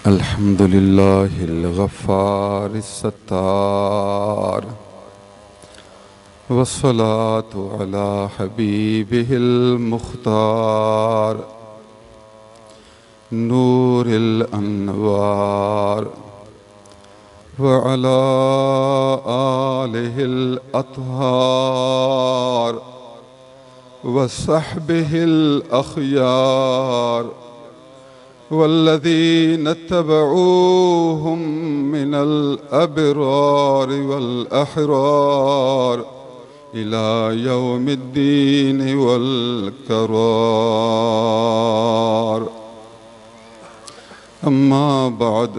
الحمد لله الغفار الستار، والصلاة على حبيبه المختار نور الأنوار، وعلى آله الأطهار وصحبه الأخيار، والذين اتبعوهم من الأبرار والأحرار إلى يوم الدين والقرار. أما بعد،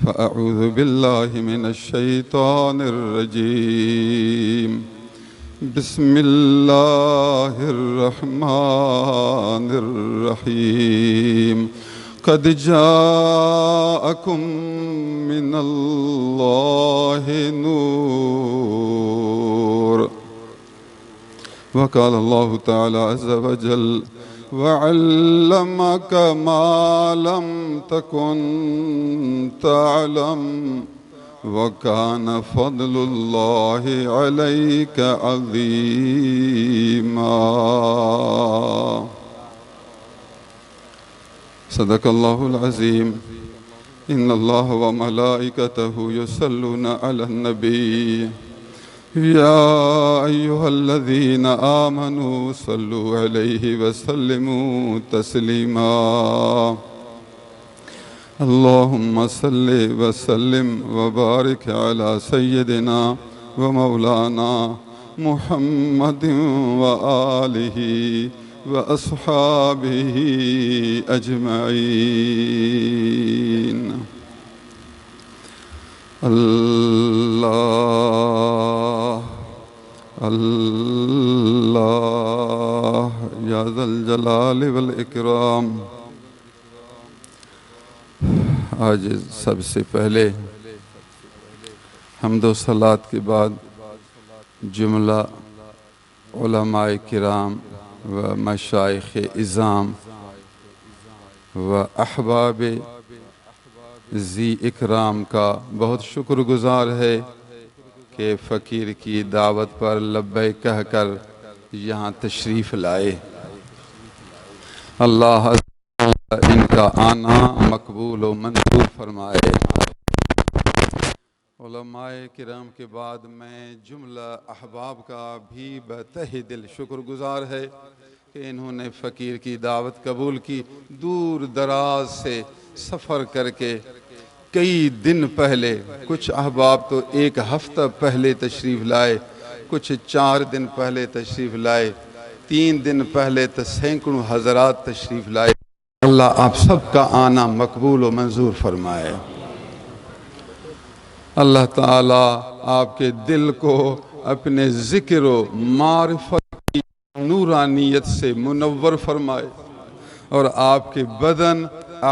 فأعوذ بالله من الشيطان الرجيم. بسم الله الرحمن الرحيم. قد جاءكم من الله نور. وقال الله تعالى عز وجل: وعلمك ما لم تكن تعلم وكان فضل الله عليك عظيما. صدق الله العظيم. إن الله وملائكته يصلون على النبي يا أيها الذين آمنوا صلوا عليه وسلموا تسليما. اللهم صل وسلم وبارك على سيدنا ومولانا محمد وآله وأصحابه أجمعين. الله الله يا ذا الجلال والإكرام. آج سب سے پہلے حمد و صلات کے بعد جملہ علماء کرام و مشائخ اعظام و احباب ذی اکرام کا بہت شکر گزار ہے کہ فقیر کی دعوت پر لبیک کہہ کر یہاں تشریف لائے. اللہ ان کا آنا مقبول و منظور فرمائے. علماء کرام کے بعد میں جملہ احباب کا بھی بتہ دل شکر گزار ہے کہ انہوں نے فقیر کی دعوت قبول کی. دور دراز سے سفر کر کے کئی دن پہلے، کچھ احباب تو ایک ہفتہ پہلے تشریف لائے، کچھ 4 دن پہلے تشریف لائے، 3 دن پہلے تو سینکڑوں حضرات تشریف لائے. اللہ آپ سب کا آنا مقبول و منظور فرمائے. اللہ تعالیٰ آپ کے دل کو اپنے ذکر و معرفت کی نورانیت سے منور فرمائے اور آپ کے بدن،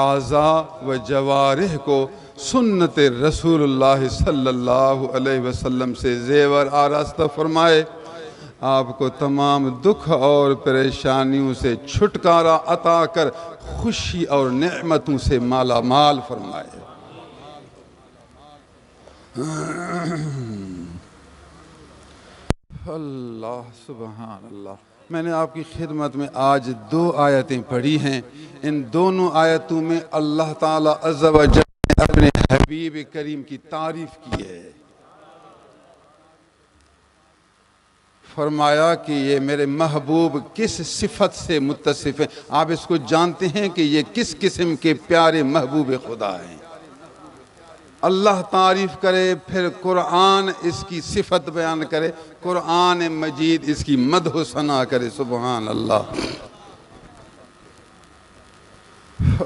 اعضاء و جوارح کو سنت رسول اللہ صلی اللہ علیہ وسلم سے زیور آراستہ فرمائے. آپ کو تمام دکھ اور پریشانیوں سے چھٹکارا عطا کر خوشی اور نعمتوں سے مالا مال فرمائے. اللہ سبحان اللہ. میں نے آپ کی خدمت میں آج 2 آیتیں پڑھی ہیں. ان دونوں آیتوں میں اللہ تعالیٰ عز و جل نے اپنے حبیب کریم کی تعریف کی ہے. فرمایا کہ یہ میرے محبوب کس صفت سے متصف ہیں. آپ اس کو جانتے ہیں کہ یہ کس قسم کے پیارے محبوب خدا ہیں. اللہ تعریف کرے، پھر قرآن اس کی صفت بیان کرے، قرآن مجید اس کی مدح و ثنا کرے. سبحان اللہ.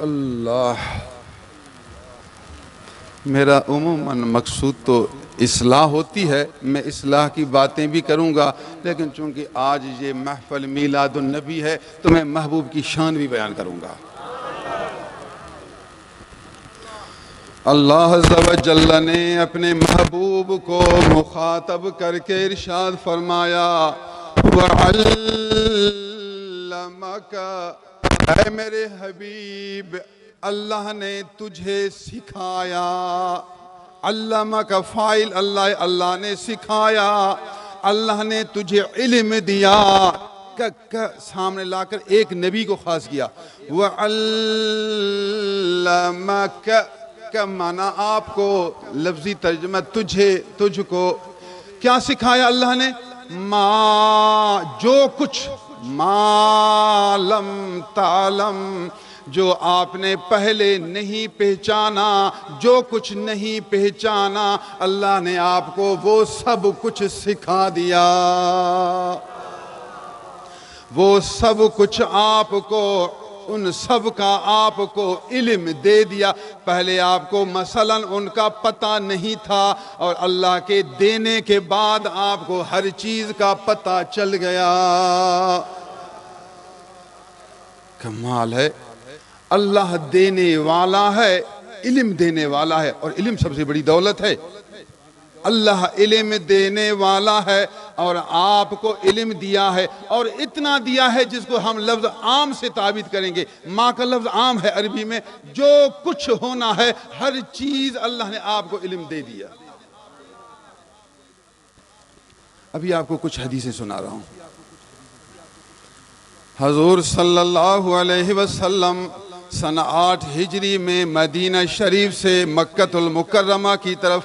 اللہ. میرا عموماً مقصود تو اصلاح ہوتی ہے، میں اصلاح کی باتیں بھی کروں گا، لیکن چونکہ آج یہ محفل میلاد النبی ہے تو میں محبوب کی شان بھی بیان کروں گا. اللہ عز و جل نے اپنے محبوب کو مخاطب کر کے ارشاد فرمایا وَعَلَّمَكَ، اے میرے حبیب اللہ نے تجھے سکھایا، علامہ کا فاعل اللہ، اللہ نے سکھایا، اللہ نے تجھے علم دیا، سامنے لا کر ایک نبی کو خاص کیا، وَعَلَّمَكَ کا معنی آپ کو لفظی ترجمہ تجھے، تجھ کو کیا سکھایا اللہ نے؟ ما جو کچھ، ما لم تعلم جو آپ نے پہلے نہیں پہچانا، جو کچھ نہیں پہچانا اللہ نے آپ کو وہ سب کچھ سکھا دیا، وہ سب کچھ آپ کو، ان سب کا آپ کو علم دے دیا۔ پہلے آپ کو مثلاً ان کا پتہ نہیں تھا، اور اللہ کے دینے کے بعد آپ کو ہر چیز کا پتہ چل گیا۔ کمال ہے، اللہ دینے والا ہے، علم دینے والا ہے، اور علم سب سے بڑی دولت ہے۔ اللہ علم دینے والا ہے اور آپ کو علم دیا ہے، اور اتنا دیا ہے جس کو ہم لفظ عام سے تعبیر کریں گے۔ ماں کا لفظ عام ہے عربی میں، جو کچھ ہونا ہے ہر چیز اللہ نے آپ کو علم دے دیا۔ ابھی آپ کو کچھ حدیثیں سنا رہا ہوں۔ حضور صلی اللہ علیہ وسلم سن 8 ہجری میں مدینہ شریف سے مکہ المکرمہ کی طرف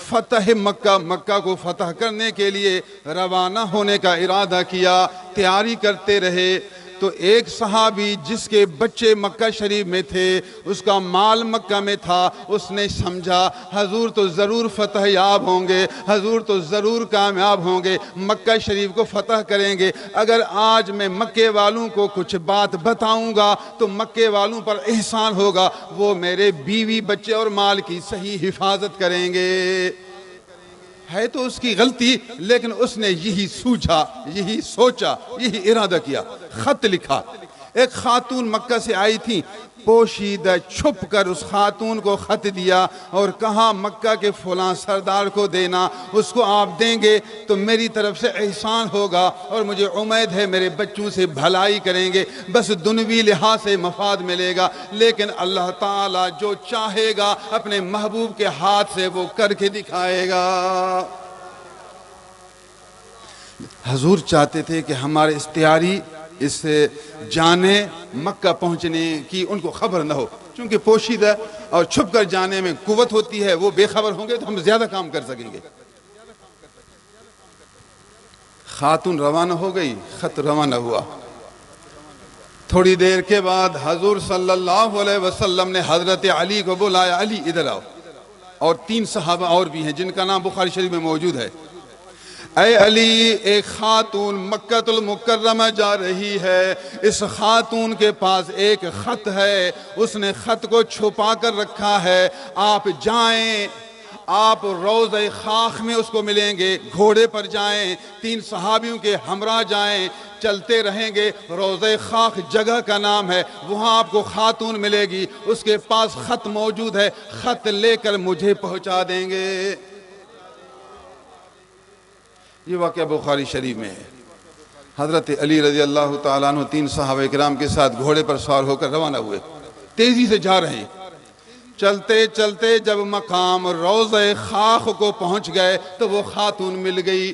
فتح مکہ کو فتح کرنے کے لیے روانہ ہونے کا ارادہ کیا، تیاری کرتے رہے۔ تو ایک صحابی جس کے بچے مکہ شریف میں تھے، اس کا مال مکہ میں تھا، اس نے سمجھا حضور تو ضرور فتح یاب ہوں گے، حضور تو ضرور کامیاب ہوں گے، مکہ شریف کو فتح کریں گے۔ اگر آج میں مکے والوں کو کچھ بات بتاؤں گا تو مکے والوں پر احسان ہوگا، وہ میرے بیوی بچے اور مال کی صحیح حفاظت کریں گے۔ ہے تو اس کی غلطی، لیکن اس نے یہی سوچا، یہی سوچا، یہی ارادہ کیا۔ خط لکھا، ایک خاتون مکہ سے آئی تھی، پوشیدہ چھپ کر اس خاتون کو خط دیا اور کہا مکہ کے فلاں سردار کو دینا، اس کو آپ دیں گے تو میری طرف سے احسان ہوگا، اور مجھے امید ہے میرے بچوں سے بھلائی کریں گے، بس دنوی لحاظ سے مفاد ملے گا، لیکن اللہ تعالیٰ جو چاہے گا اپنے محبوب کے ہاتھ سے وہ کر کے دکھائے گا۔ حضور چاہتے تھے کہ ہمارے استیاری اس جانے مکہ پہنچنے کی ان کو خبر نہ ہو، چونکہ پوشیدہ اور چھپ کر جانے میں قوت ہوتی ہے، وہ بے خبر ہوں گے تو ہم زیادہ کام کر سکیں گے۔ خاتون روانہ ہو گئی، خط روانہ ہوا۔ تھوڑی دیر کے بعد حضور صلی اللہ علیہ وسلم نے حضرت علی کو بلایا، علی ادھر آؤ، اور 3 صحابہ اور بھی ہیں جن کا نام بخاری شریف میں موجود ہے۔ اے علی، ایک خاتون مکہ المکرمہ جا رہی ہے، اس خاتون کے پاس ایک خط ہے، اس نے خط کو چھپا کر رکھا ہے، آپ جائیں، آپ روضہ خاخ میں اس کو ملیں گے، گھوڑے پر جائیں، 3 صحابیوں کے ہمراہ جائیں، چلتے رہیں گے، روضہ خاخ جگہ کا نام ہے، وہاں آپ کو خاتون ملے گی، اس کے پاس خط موجود ہے، خط لے کر مجھے پہنچا دیں گے۔ یہ واقعہ بخاری شریف میں ہے۔ حضرت علی رضی اللہ تعالیٰ عنہ 3 صحابہ کرام کے ساتھ گھوڑے پر سوار ہو کر روانہ ہوئے، تیزی سے جا رہے ہیں۔ چلتے چلتے جب مقام روضہ خاخ کو پہنچ گئے تو وہ خاتون مل گئی،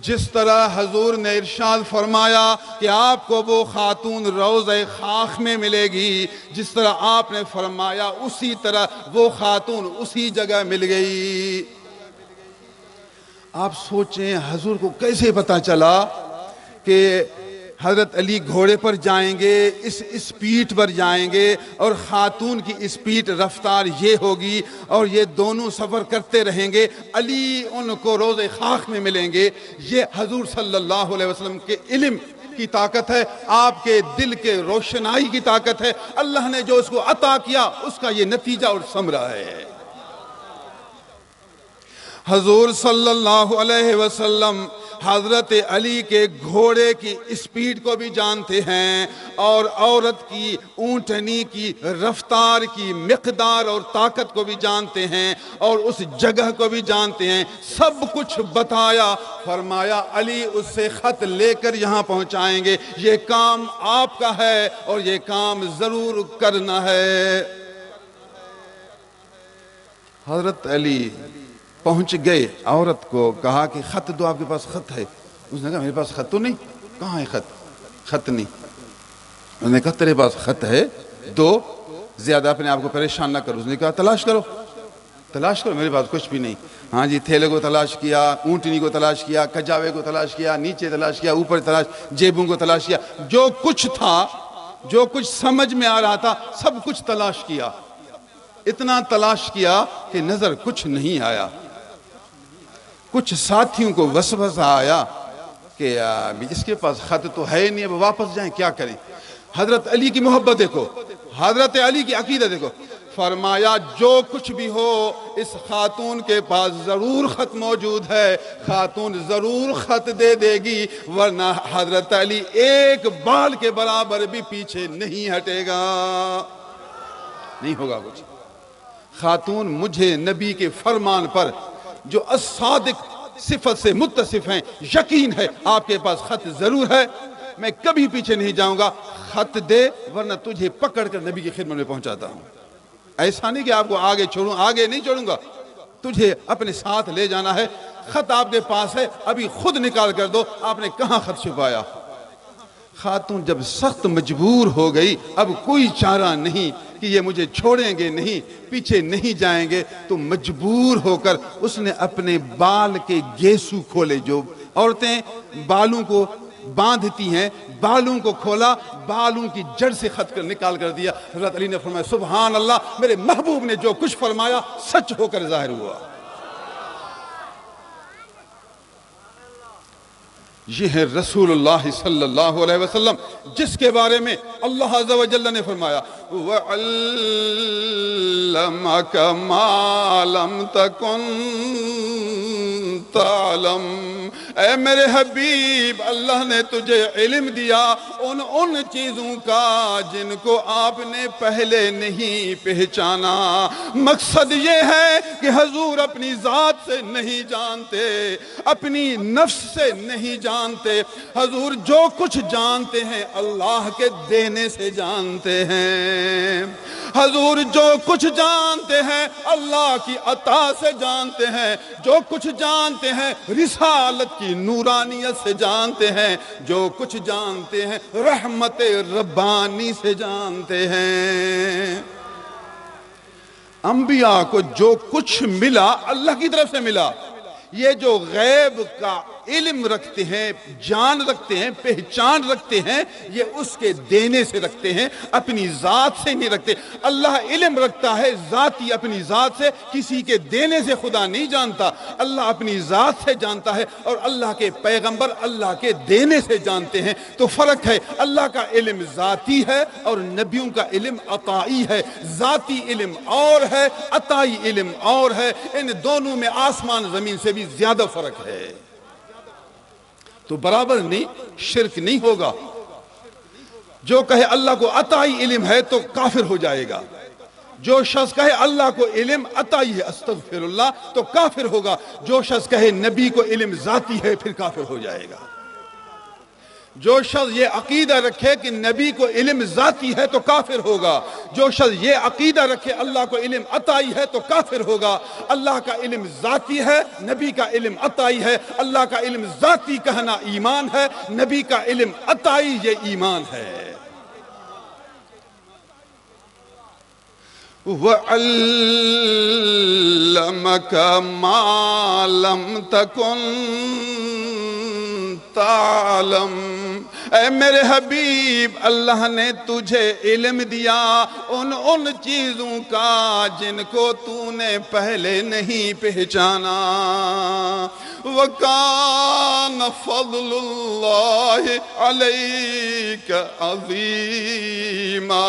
جس طرح حضور نے ارشاد فرمایا کہ آپ کو وہ خاتون روضہ خاخ میں ملے گی، جس طرح آپ نے فرمایا اسی طرح وہ خاتون اسی جگہ مل گئی۔ آپ سوچیں حضور کو کیسے پتا چلا کہ حضرت علی گھوڑے پر جائیں گے، اس اسپیڈ پر جائیں گے، اور خاتون کی اسپیڈ رفتار یہ ہوگی، اور یہ دونوں سفر کرتے رہیں گے، علی ان کو روضہ خاخ میں ملیں گے۔ یہ حضور صلی اللہ علیہ وسلم کے علم کی طاقت ہے، آپ کے دل کے روشنائی کی طاقت ہے، اللہ نے جو اس کو عطا کیا اس کا یہ نتیجہ اور ثمرہ ہے۔ حضور صلی اللہ علیہ وسلم حضرت علی کے گھوڑے کی اسپیڈ کو بھی جانتے ہیں، اور عورت کی اونٹنی کی رفتار کی مقدار اور طاقت کو بھی جانتے ہیں، اور اس جگہ کو بھی جانتے ہیں، سب کچھ بتایا، فرمایا علی اس سے خط لے کر یہاں پہنچائیں گے، یہ کام آپ کا ہے اور یہ کام ضرور کرنا ہے۔ حضرت علی پہنچ گئے، عورت کو کہا کہ خط دو، آپ کے پاس خط ہے؟ اس نے کہا میرے پاس خط تو نہیں۔ کہاں ہے خط؟ خط نہیں۔ اس نے کہا تیرے پاس خط ہے دو، زیادہ اپنے آپ کو پریشان نہ کرو۔ اس نے کہا تلاش کرو، تلاش کرو، میرے پاس کچھ بھی نہیں۔ ہاں جی، تھیلے کو تلاش کیا، اونٹنی کو تلاش کیا، کجاوے کو تلاش کیا، نیچے تلاش کیا، اوپر تلاش، جیبوں کو تلاش کیا، جو کچھ تھا، جو کچھ سمجھ میں آ رہا تھا، سب کچھ تلاش کیا۔ اتنا تلاش کیا کہ نظر کچھ نہیں آیا۔ کچھ ساتھیوں کو وسوسہ آیا کہ اس کے پاس خط تو ہے نہیں، اب واپس جائیں، کیا کریں؟ حضرت علی کی محبت دیکھو، حضرت علی کی عقیدت دیکھو۔ فرمایا جو کچھ بھی ہو اس خاتون کے پاس ضرور خط موجود ہے، خاتون ضرور خط دے دے گی، ورنہ حضرت علی ایک بال کے برابر بھی پیچھے نہیں ہٹے گا، نہیں ہوگا کچھ۔ خاتون مجھے نبی کے فرمان پر جو الصادق صفت سے متصف ہیں، یقین ہے آپ کے پاس خط ضرور ہے، میں کبھی پیچھے نہیں جاؤں گا، خط دے ورنہ تجھے پکڑ کر نبی کی خدمت میں پہنچاتا ہوں۔ ایسا نہیں کہ آپ کو آگے چھوڑوں، آگے نہیں چھوڑوں گا، تجھے اپنے ساتھ لے جانا ہے۔ خط آپ کے پاس ہے، ابھی خود نکال کر دو، آپ نے کہاں خط چھپایا؟ خاتون جب سخت مجبور ہو گئی، اب کوئی چارہ نہیں کہ یہ مجھے چھوڑیں گے نہیں، پیچھے نہیں جائیں گے، تو مجبور ہو کر اس نے اپنے بال کے گیسو کھولے، جو عورتیں بالوں کو باندھتی ہیں، بالوں کو کھولا، بالوں کی جڑ سے خط کر نکال کر دیا۔ حضرت علی نے فرمایا سبحان اللہ، میرے محبوب نے جو کچھ فرمایا سچ ہو کر ظاہر ہوا۔ یہ ہے رسول اللہ صلی اللہ علیہ وسلم، جس کے بارے میں اللہ عز و جل نے فرمایا وَعَلَّمَكَ مَا لَمْ تَكُنْ تَعْلَمْ۔ اے میرے حبیب، اللہ نے تجھے علم دیا ان چیزوں کا جن کو آپ نے پہلے نہیں پہچانا۔ مقصد یہ ہے کہ حضور اپنی ذات سے نہیں جانتے، اپنی نفس سے نہیں جانتے، حضور جو کچھ جانتے ہیں اللہ کے دینے سے جانتے ہیں، حضور جو کچھ جانتے ہیں اللہ کی عطا سے جانتے ہیں، جو کچھ جانتے ہیں رسالت کی نورانیت سے جانتے ہیں، جو کچھ جانتے ہیں رحمت ربانی سے جانتے ہیں۔ انبیاء کو جو کچھ ملا اللہ کی طرف سے ملا۔ یہ جو غیب کا علم رکھتے ہیں، جان رکھتے ہیں، پہچان رکھتے ہیں، یہ اس کے دینے سے رکھتے ہیں، اپنی ذات سے نہیں رکھتے۔ اللہ علم رکھتا ہے ذاتی اپنی ذات سے، کسی کے دینے سے خدا نہیں جانتا، اللہ اپنی ذات سے جانتا ہے، اور اللہ کے پیغمبر اللہ کے دینے سے جانتے ہیں۔ تو فرق ہے، اللہ کا علم ذاتی ہے اور نبیوں کا علم عطائی ہے۔ ذاتی علم اور ہے، عطائی علم اور ہے، ان دونوں میں آسمان زمین سے بھی زیادہ فرق ہے۔ تو برابر نہیں، شرک نہیں ہوگا۔ جو کہے اللہ کو عطائی علم ہے تو کافر ہو جائے گا، جو شخص کہے اللہ کو علم عطائی ہے استغفر اللہ تو کافر ہوگا، جو شخص کہے نبی کو علم ذاتی ہے پھر کافر ہو جائے گا۔ جو شخص یہ عقیدہ رکھے کہ نبی کو علم ذاتی ہے تو کافر ہوگا، جو شخص یہ عقیدہ رکھے اللہ کو علم عطائی ہے تو کافر ہوگا۔ اللہ کا علم ذاتی ہے، نبی کا علم عطائی ہے۔ اللہ کا علم ذاتی کہنا ایمان ہے، نبی کا علم عطائی یہ ایمان ہے۔ وَعَلَّمَكَ مَا لَمْ تَكُنْ تعلم۔ اے میرے حبیب، اللہ نے تجھے علم دیا ان چیزوں کا جن کو تو نے پہلے نہیں پہچانا۔ وَكَانَ فَضْلُ اللَّهِ عَلَيْكَ عَظِيمًا۔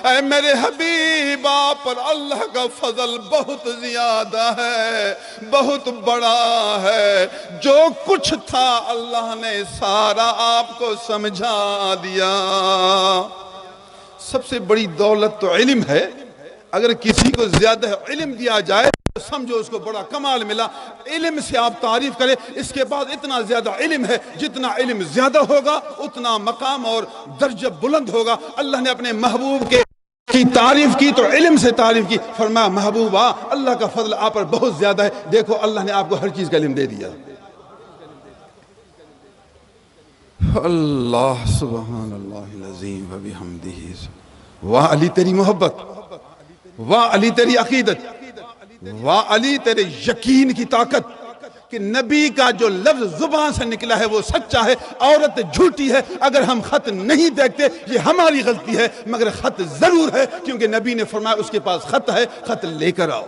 اے میرے حبیب، آپ پر اللہ کا فضل بہت زیادہ ہے، بہت بڑا ہے۔ جو کچھ تھا اللہ نے سارا آپ کو سمجھا دیا۔ سب سے بڑی دولت تو علم ہے، اگر کسی کو زیادہ علم دیا جائے تو سمجھو اس کو بڑا کمال ملا۔ علم سے آپ تعریف کریں، اس کے بعد اتنا زیادہ علم ہے، جتنا علم زیادہ ہوگا اتنا مقام اور درجہ بلند ہوگا۔ اللہ نے اپنے محبوب کے کی تعریف کی تو علم سے تعریف کی. فرمایا محبوبہ اللہ کا فضل آپ پر بہت زیادہ ہے, دیکھو اللہ نے آپ کو ہر چیز کا علم دے دیا. اللہ سبحان اللہ العظیم و بحمدہ. واہ علی تیری محبت, واہ علی تیری عقیدت, واہ علی تیرے یقین کی طاقت کہ نبی کا جو لفظ زبان سے نکلا ہے وہ سچا ہے, عورت جھوٹی ہے. اگر ہم خط نہیں دیکھتے یہ ہماری غلطی ہے, مگر خط ضرور ہے کیونکہ نبی نے فرمایا اس کے پاس خط ہے, خط لے کر آؤ.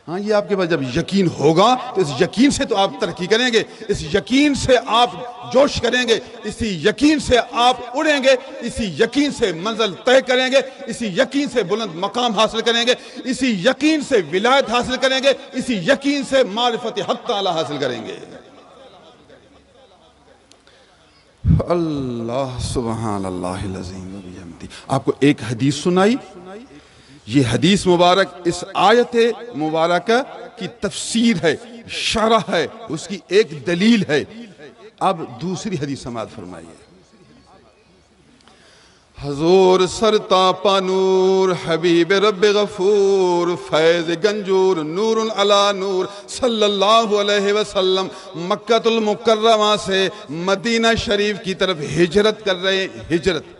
ہاں یہ آپ کے پاس جب یقین ہوگا تو اس یقین سے تو آپ ترقی کریں گے, اس یقین سے آپ جوش کریں گے, اسی یقین سے آپ اڑیں گے, اسی یقین سے منزل طے کریں گے, اسی یقین سے بلند مقام حاصل کریں گے, اسی یقین سے ولایت حاصل کریں گے, اسی یقین سے معرفت حق تعالی حاصل کریں گے. اللہ سبحان اللہ العظیم و بحمدہ. آپ کو ایک حدیث سنائی, یہ حدیث مبارک اس آیت مبارکہ کی تفسیر ہے, شرح ہے, اس کی ایک دلیل ہے. اب دوسری حدیث سماعت فرمائیے. حضور سرتاپا نور, حبیب رب غفور, فیض گنجور, نور علی نور, صلی اللہ علیہ وسلم مکہ المکرمہ سے مدینہ شریف کی طرف ہجرت کر رہے ہیں. ہجرت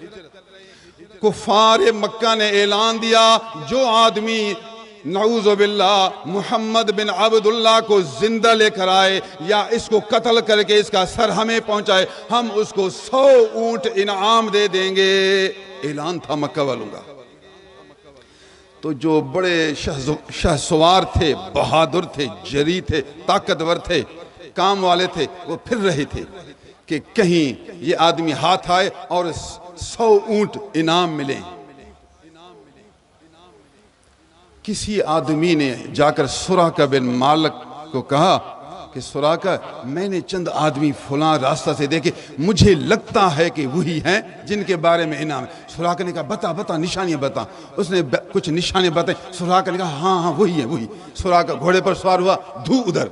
کفار مکہ نے اعلان دیا جو آدمی نعوذ باللہ محمد بن عبداللہ کو زندہ لے کر آئے یا اس کو قتل کر کے اس کا سر ہمیں پہنچائے, ہم اس کو 100 اونٹ انعام دے دیں گے. اعلان تھا مکہ والوں کا. تو جو بڑے شاہ سوار تھے, بہادر تھے, جری تھے, طاقتور تھے, کام والے تھے, وہ پھر رہے تھے کہ کہیں یہ آدمی ہاتھ آئے اور 100 اونٹ انعام ملیں. کسی آدمی نے جا کر سراقہ بن مالک کو کہا کہ سراقہ میں نے چند آدمی فلاں راستہ سے دیکھے, مجھے لگتا ہے کہ وہی ہیں جن کے بارے میں انعام ہے. سراقہ نے کہا بتا نشانیاں بتا. اس نے کچھ نشانیاں بتائیں. سراقہ نے کہا ہاں وہی ہیں وہی. سراقہ گھوڑے پر سوار ہوا, دھو ادھر.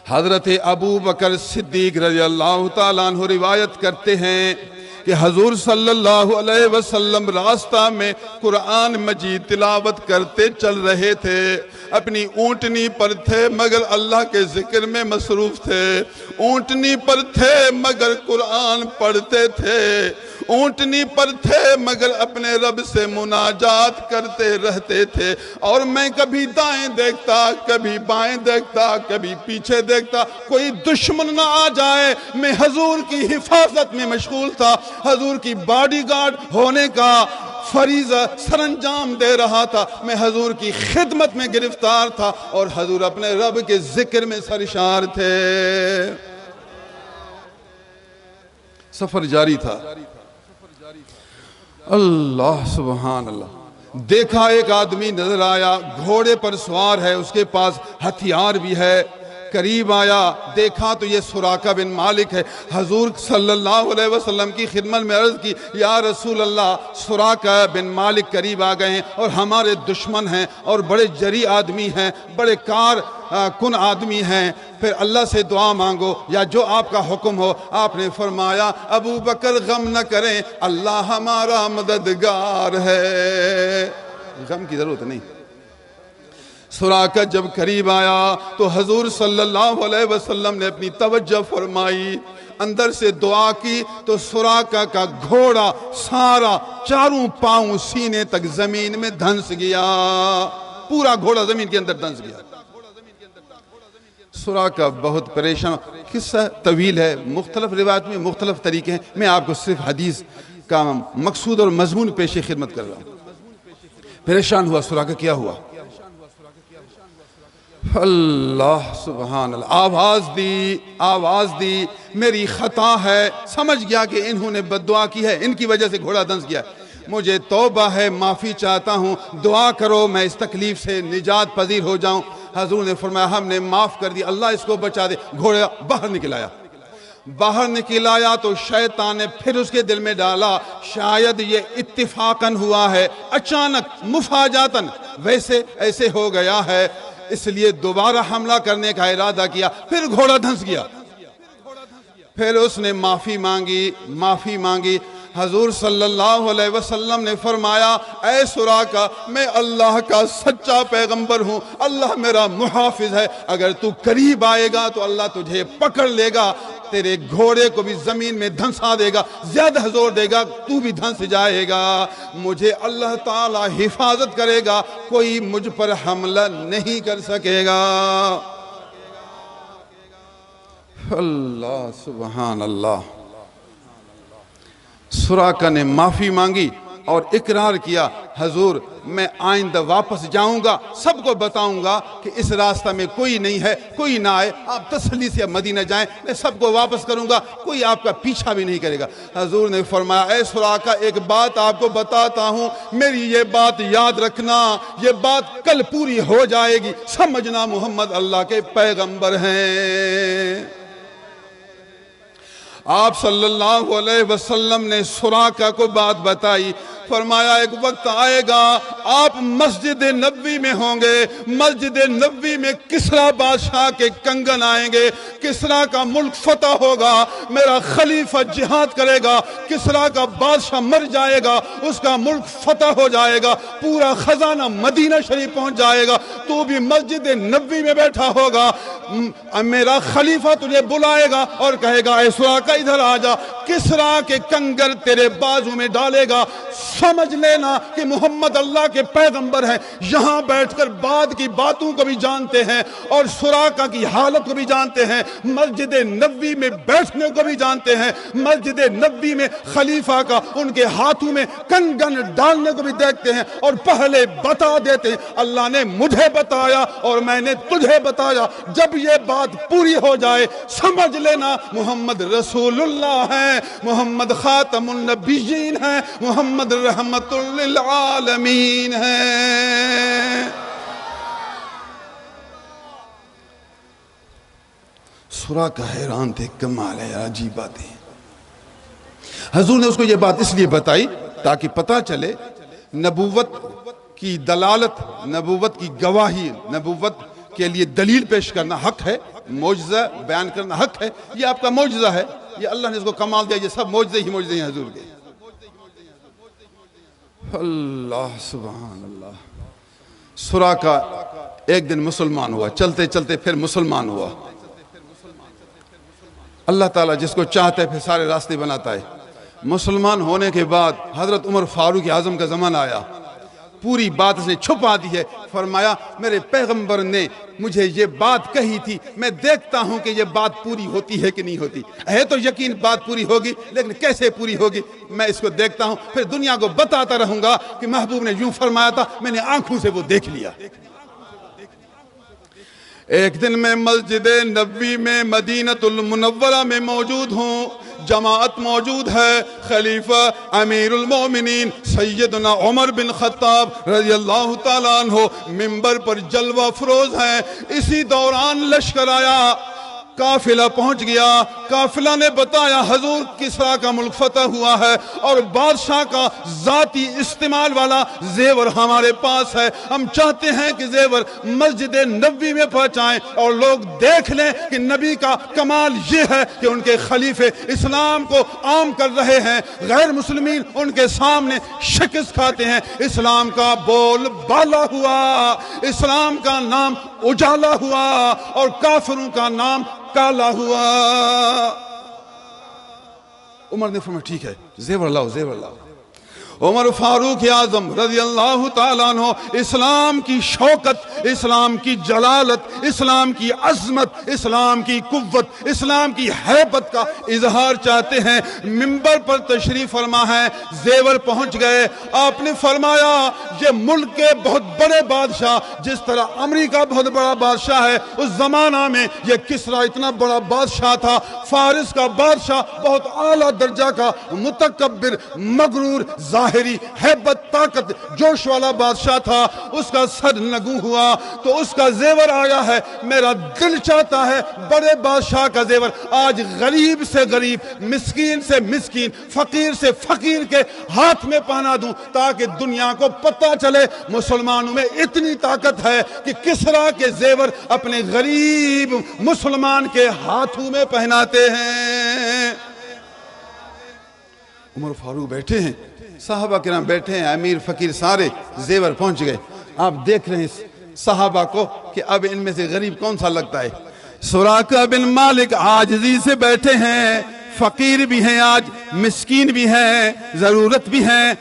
حضرت ابو بکر صدیق رضی اللہ تعالیٰ عنہ روایت کرتے ہیں کہ حضور صلی اللہ علیہ وسلم راستہ میں قرآن مجید تلاوت کرتے چل رہے تھے. اپنی اونٹنی پر تھے مگر اللہ کے ذکر میں مصروف تھے. اونٹنی پر تھے مگر قرآن پڑھتے تھے. اونٹنی پر تھے مگر اپنے رب سے مناجات کرتے رہتے تھے. اور میں کبھی دائیں دیکھتا, کبھی بائیں دیکھتا, کبھی پیچھے دیکھتا, کوئی دشمن نہ آ جائے. میں حضور کی حفاظت میں مشغول تھا, حضور کی باڈی گارڈ ہونے کا فریضہ سر انجام دے رہا تھا. میں حضور کی خدمت میں گرفتار تھا اور حضور اپنے رب کے ذکر میں سرشار تھے. سفر جاری تھا. اللہ سبحان اللہ. دیکھا ایک آدمی نظر آیا, گھوڑے پر سوار ہے, اس کے پاس ہتھیار بھی ہے. قریب آیا, دیکھا تو یہ سراقہ بن مالک ہے. حضور صلی اللہ علیہ وسلم کی خدمت میں عرض کی, یا رسول اللہ سراقہ بن مالک قریب آ گئے ہیں اور ہمارے دشمن ہیں اور بڑے جری آدمی ہیں, بڑے کار کن آدمی ہیں, پھر اللہ سے دعا مانگو یا جو آپ کا حکم ہو. آپ نے فرمایا ابو بکر غم نہ کریں, اللہ ہمارا مددگار ہے, غم کی ضرورت نہیں. سراقہ جب قریب آیا تو حضور صلی اللہ علیہ وسلم نے اپنی توجہ فرمائی, اندر سے دعا کی تو سراقہ کا گھوڑا سارا چاروں پاؤں سینے تک زمین میں دھنس گیا. پورا گھوڑا زمین کے اندر دھنس گیا. سراقہ بہت پریشان. قصہ طویل ہے, مختلف روایت میں مختلف طریقے ہیں. میں آپ کو صرف حدیث کا مقصود اور مضمون پیش خدمت کر رہا ہوں. پریشان ہوا سراقہ, کیا ہوا؟ اللہ سبحان اللہ. آواز دی میری خطا ہے. سمجھ گیا کہ انہوں نے بددعا کی ہے, ان کی وجہ سے گھوڑا دھنس گیا. مجھے توبہ ہے, معافی چاہتا ہوں, دعا کرو میں اس تکلیف سے نجات پذیر ہو جاؤں. حضور نے فرمایا ہم نے معاف کر دی, اللہ اس کو بچا دے. گھوڑا باہر نکل آیا تو شیطان نے پھر اس کے دل میں ڈالا شاید یہ اتفاقاً ہوا ہے, اچانک مفاجاتاً ویسے ایسے ہو گیا ہے, اس لیے دوبارہ حملہ کرنے کا ارادہ کیا. پھر گھوڑا دھنس گیا. پھر اس نے معافی مانگی. حضور صلی اللہ علیہ وسلم نے فرمایا اے سراقہ میں اللہ کا سچا پیغمبر ہوں، اللہ میرا محافظ ہے، اگر تو قریب آئے گا تو اللہ تجھے پکڑ لے گا، تیرے گھوڑے کو بھی زمین میں دھنسا دے گا، زیادہ زور دے گا تو بھی دھنس جائے گا، مجھے اللہ تعالی حفاظت کرے گا، کوئی مجھ پر حملہ نہیں کر سکے گا۔ اللہ سبحان اللہ۔ سراقہ نے معافی مانگی اور اقرار کیا حضور میں آئندہ واپس جاؤں گا، سب کو بتاؤں گا کہ اس راستہ میں کوئی نہیں ہے، کوئی نہ آئے، آپ تسلی سے مدینہ جائیں، میں سب کو واپس کروں گا، کوئی آپ کا پیچھا بھی نہیں کرے گا۔ حضور نے فرمایا اے سراقہ ایک بات آپ کو بتاتا ہوں، میری یہ بات یاد رکھنا، یہ بات کل پوری ہو جائے گی، سمجھنا محمد اللہ کے پیغمبر ہیں۔ آپ صلی اللہ علیہ وسلم نے سراقہ کو بات بتائی، فرمایا ایک وقت آئے گا آپ مسجد نبوی میں ہوں گے، مسجد نبوی میں کسریٰ بادشاہ کے کنگن آئیں گے، کسریٰ کا ملک فتح ہوگا، میرا خلیفہ جہاد کرے گا، کسریٰ کا بادشاہ مر جائے گا، اس کا ملک فتح ہو جائے گا، پورا خزانہ مدینہ شریف پہنچ جائے گا، تو بھی مسجد نبوی میں بیٹھا ہوگا، میرا خلیفہ تجھے بلائے گا اور کہے گا اے سراقہ ادھر آ جا، کسریٰ کے کنگر تیرے بازو میں ڈالے گا، سمجھ لینا کہ محمد اللہ کے پیغمبر ہیں، یہاں بیٹھ کر بعد کی باتوں کو بھی جانتے ہیں اور سراقہ کی حالت کو بھی جانتے ہیں، مسجد نبوی میں بیٹھنے کو بھی جانتے ہیں، مسجد نبوی میں خلیفہ کا ان کے ہاتھوں میں کنگن ڈالنے کو بھی دیکھتے ہیں اور پہلے بتا دیتے ہیں اللہ نے مجھے بتایا اور میں نے تجھے بتایا، جب یہ بات پوری ہو جائے سمجھ لینا محمد رسول اللہ ہیں، محمد خاتم النبیین ہیں، محمد رحمت للعالمین ہیں۔ سراقہ حیران تھے، کمال ہے، عجیب بات ہے۔ حضور نے اس کو یہ بات اس لیے بتائی تاکہ پتہ چلے نبوت کی دلالت، نبوت کی گواہی، نبوت کے لیے دلیل پیش کرنا حق ہے، معجزہ بیان کرنا حق ہے، یہ آپ کا معجزہ ہے، یہ اللہ نے اس کو کمال دیا، یہ سب معجزے ہی معجزے ہیں حضور کے۔ اللہ سبحان اللہ۔ سراقہ ایک دن مسلمان ہوا، چلتے چلتے پھر مسلمان ہوا۔ اللہ تعالیٰ جس کو چاہتا ہے پھر سارے راستے بناتا ہے۔ مسلمان ہونے کے بعد حضرت عمر فاروق اعظم کا زمانہ آیا، پوری بات اس نے چھپا دی ہے، فرمایا میرے پیغمبر نے مجھے یہ بات کہی تھی، میں دیکھتا ہوں کہ یہ بات پوری ہوتی ہے کہ نہیں ہوتی، ہے تو یقین بات پوری ہوگی لیکن کیسے پوری ہوگی میں اس کو دیکھتا ہوں، پھر دنیا کو بتاتا رہوں گا کہ محبوب نے یوں فرمایا تھا، میں نے آنکھوں سے وہ دیکھ لیا۔ ایک دن میں مسجد نبوی میں مدینہ المنورہ میں موجود ہوں، جماعت موجود ہے، خلیفہ امیر المومنین سیدنا عمر بن خطاب رضی اللہ تعالیٰ عنہ منبر پر جلوہ فروز ہیں، اسی دوران لشکر آیا، قافلہ پہنچ گیا، قافلہ نے بتایا حضور کسریٰ کا ملک فتح ہوا ہے اور بادشاہ کا ذاتی استعمال والا زیور ہمارے پاس ہے، ہم چاہتے ہیں کہ زیور مسجد نبوی میں پہنچائیں اور لوگ دیکھ لیں کہ نبی کا کمال یہ ہے کہ ان کے خلیفے اسلام کو عام کر رہے ہیں، غیر مسلمین ان کے سامنے شکست کھاتے ہیں، اسلام کا بول بالا ہوا، اسلام کا نام اجالا ہوا اور کافروں کا نام کالا ہوا۔ عمر نے فرمایا ٹھیک ہے، زیور لاؤ، زیور لاؤ۔ عمر فاروق اعظم رضی اللہ تعالیٰ عنہ اسلام کی شوکت، اسلام کی جلالت، اسلام کی عظمت، اسلام کی قوت، اسلام کی ہیبت کا اظہار چاہتے ہیں، منبر پر تشریف فرما ہے، زیور پہنچ گئے، آپ نے فرمایا یہ ملک کے بہت بڑے بادشاہ، جس طرح امریکہ بہت بڑا بادشاہ ہے، اس زمانہ میں یہ کسریٰ اتنا بڑا بادشاہ تھا، فارس کا بادشاہ بہت اعلیٰ درجہ کا متکبر، مغرور، ظاہری ہیبت، طاقت، جوش والا بادشاہ تھا، اس کا سر نگوں ہوا تو اس کا زیور آیا ہے، میرا دل چاہتا ہے بڑے بادشاہ کا زیور آج غریب سے غریب، مسکین سے مسکین، فقیر سے فقیر کے ہاتھ میں پہنا دوں تاکہ دنیا کو پتہ چلے مسلمانوں میں اتنی طاقت ہے کہ کسریٰ کے زیور اپنے غریب مسلمان کے ہاتھوں میں پہناتے ہیں۔ عمر فاروق بیٹھے ہیں، صحابہ کرام بیٹھے ہیں، امیر فقیر سارے زیور پہنچ گئے. آپ دیکھ رہے ہیں صحابہ کو کہ اب ان میں سے غریب کون سا لگتا ہے. سراقہ بن مالک عاجزی سے بیٹھے ہیں، فقیر بھی ہیں، آج مسکین بھی ہیں، ضرورت بھی ہیں،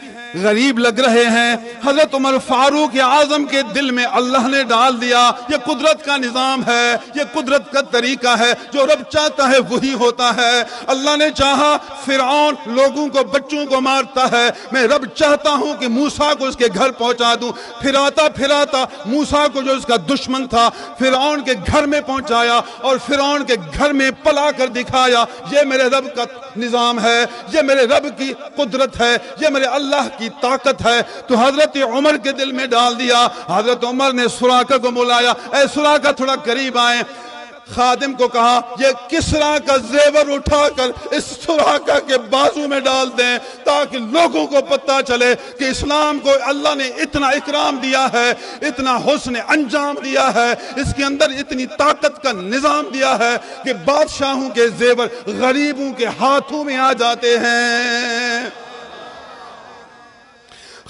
غریب لگ رہے ہیں. حضرت عمر فاروق اعظم کے دل میں اللہ نے ڈال دیا، یہ قدرت کا نظام ہے، یہ قدرت کا طریقہ ہے، جو رب چاہتا ہے وہی ہوتا ہے. اللہ نے چاہا فرعون لوگوں کو، بچوں کو مارتا ہے، میں رب چاہتا ہوں کہ موسیٰ کو اس کے گھر پہنچا دوں. پھراتا پھراتا موسیٰ کو جو اس کا دشمن تھا فرعون کے گھر میں پہنچایا اور فرعون کے گھر میں پلا کر دکھایا. یہ میرے رب کا نظام ہے، یہ میرے رب کی قدرت ہے، یہ میرے اللہ کی طاقت ہے. تو حضرت عمر کے دل میں ڈال دیا. حضرت عمر نے سراقہ کو بلایا، اے سراقہ تھوڑا قریب آئیں. خادم کو کہا یہ کسریٰ کا زیور اٹھا کر اس سراقہ کے بازو میں ڈال دیں تاکہ لوگوں کو پتہ چلے کہ اسلام کو اللہ نے اتنا اکرام دیا ہے، اتنا حسن انجام دیا ہے، اس کے اندر اتنی طاقت کا نظام دیا ہے کہ بادشاہوں کے زیور غریبوں کے ہاتھوں میں آ جاتے ہیں.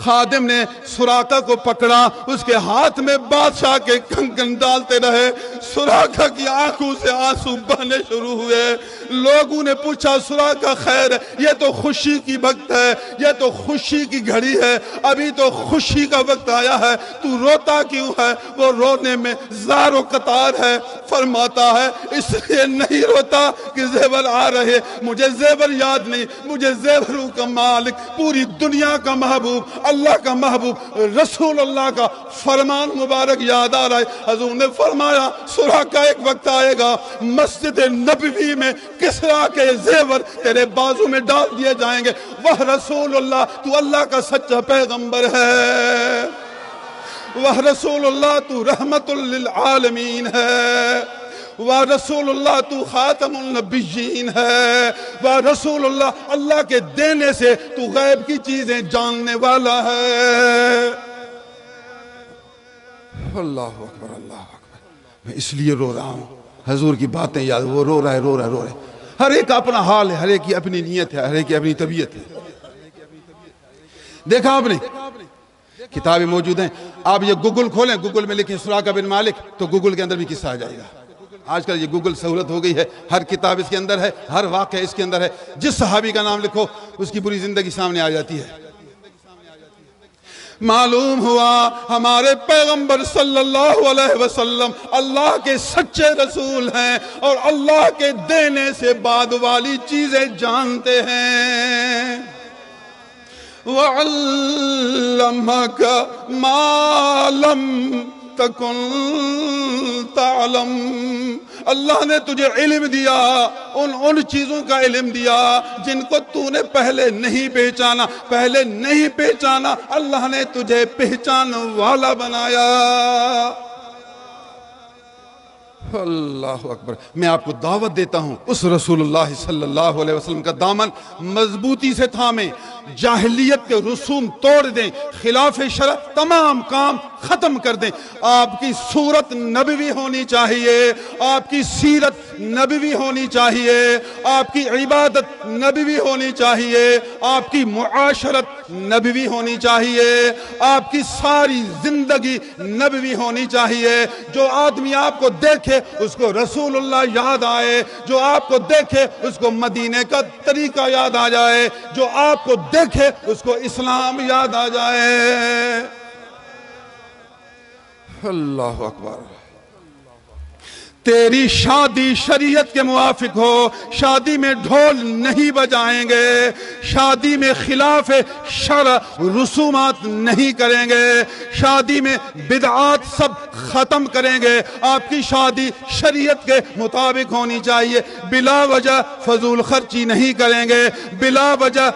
خادم نے سراقہ کو پکڑا، اس کے ہاتھ میں بادشاہ کے کنگن ڈالتے رہے. سراقہ کی آنکھوں سے آنسو بہنے شروع ہوئے. لوگوں نے پوچھا سراقہ خیر ہے؟ یہ تو خوشی کی وقت ہے، یہ تو خوشی کی گھڑی ہے، ابھی تو خوشی کا وقت آیا ہے، تو روتا کیوں ہے؟ وہ رونے میں زار و قطار ہے. فرماتا ہے اس لیے نہیں روتا کہ زیور آ رہے، مجھے زیور یاد نہیں، مجھے زیوروں کا مالک، پوری دنیا کا محبوب، اللہ کا محبوب، رسول اللہ کا فرمان مبارک یاد آ رہا ہے. حضور نے فرمایا سراقہ ایک وقت آئے گا مسجد نبوی میں کسریٰ کے زیور تیرے بازو میں ڈال دیے جائیں گے. وہ رسول اللہ، تو اللہ کا سچا پیغمبر ہے، وہ رسول اللہ تو رحمت للعالمین ہے، وہ رسول اللہ تو خاتم النبیین ہے، وہ رسول اللہ اللہ کے دینے سے تو غیب کی چیزیں جاننے والا ہے. اللہ اکبر، اللہ اکبر. میں اس لیے رو رہا ہوں، حضور کی باتیں یاد، وہ رو رہا ہے رو رہا ہے رو رہا ہے. ہر ایک کا اپنا حال ہے، ہر ایک کی اپنی نیت ہے، ہر ایک کی اپنی طبیعت ہے. دیکھا آپ نے کتابیں موجود ہیں، آپ یہ گوگل کھولیں، گوگل میں لکھیں سراقہ بن مالک تو گوگل کے اندر بھی قصہ آ جائے گا. آج کل یہ گوگل سہولت ہو گئی ہے، ہر کتاب اس کے اندر ہے، ہر واقعہ اس کے اندر ہے. جس صحابی کا نام لکھو اس کی پوری زندگی سامنے آ جاتی ہے. معلوم ہوا ہمارے پیغمبر صلی اللہ علیہ وسلم اللہ کے سچے رسول ہیں اور اللہ کے دینے سے بعد والی چیزیں جانتے ہیں. وَعَلَّمَكَ مَا لَمْ تَكُنْ تَعْلَمْ. اللہ نے تجھے علم دیا، ان چیزوں کا علم دیا جن کو تو نے پہلے نہیں پہچانا. پہلے نہیں پہچانا، اللہ نے تجھے پہچان والا بنایا. اللہ اکبر. میں آپ کو دعوت دیتا ہوں اس رسول اللہ صلی اللہ علیہ وسلم کا دامن مضبوطی سے تھامیں، جاہلیت کے رسوم توڑ دیں، خلاف شرع تمام کام ختم کر دیں. آپ کی صورت نبوی ہونی چاہیے، آپ کی سیرت نبوی ہونی چاہیے، آپ کی عبادت نبوی ہونی چاہیے، آپ کی معاشرت نبوی ہونی چاہیے، آپ کی ساری زندگی نبوی ہونی چاہیے. جو آدمی آپ کو دیکھے اس کو رسول اللہ یاد آئے، جو آپ کو دیکھے اس کو مدینے کا طریقہ یاد آ جائے، جو آپ کو دیکھے اس کو اسلام یاد آ جائے. اللہ اکبر. تیری شادی شریعت کے موافق ہو، شادی میں ڈھول نہیں بجائیں گے، شادی میں خلاف شرع رسومات نہیں کریں گے، شادی میں بدعات سب ختم کریں گے. آپ کی شادی شریعت کے مطابق ہونی چاہیے، بلا وجہ فضول خرچی نہیں کریں گے، بلا وجہ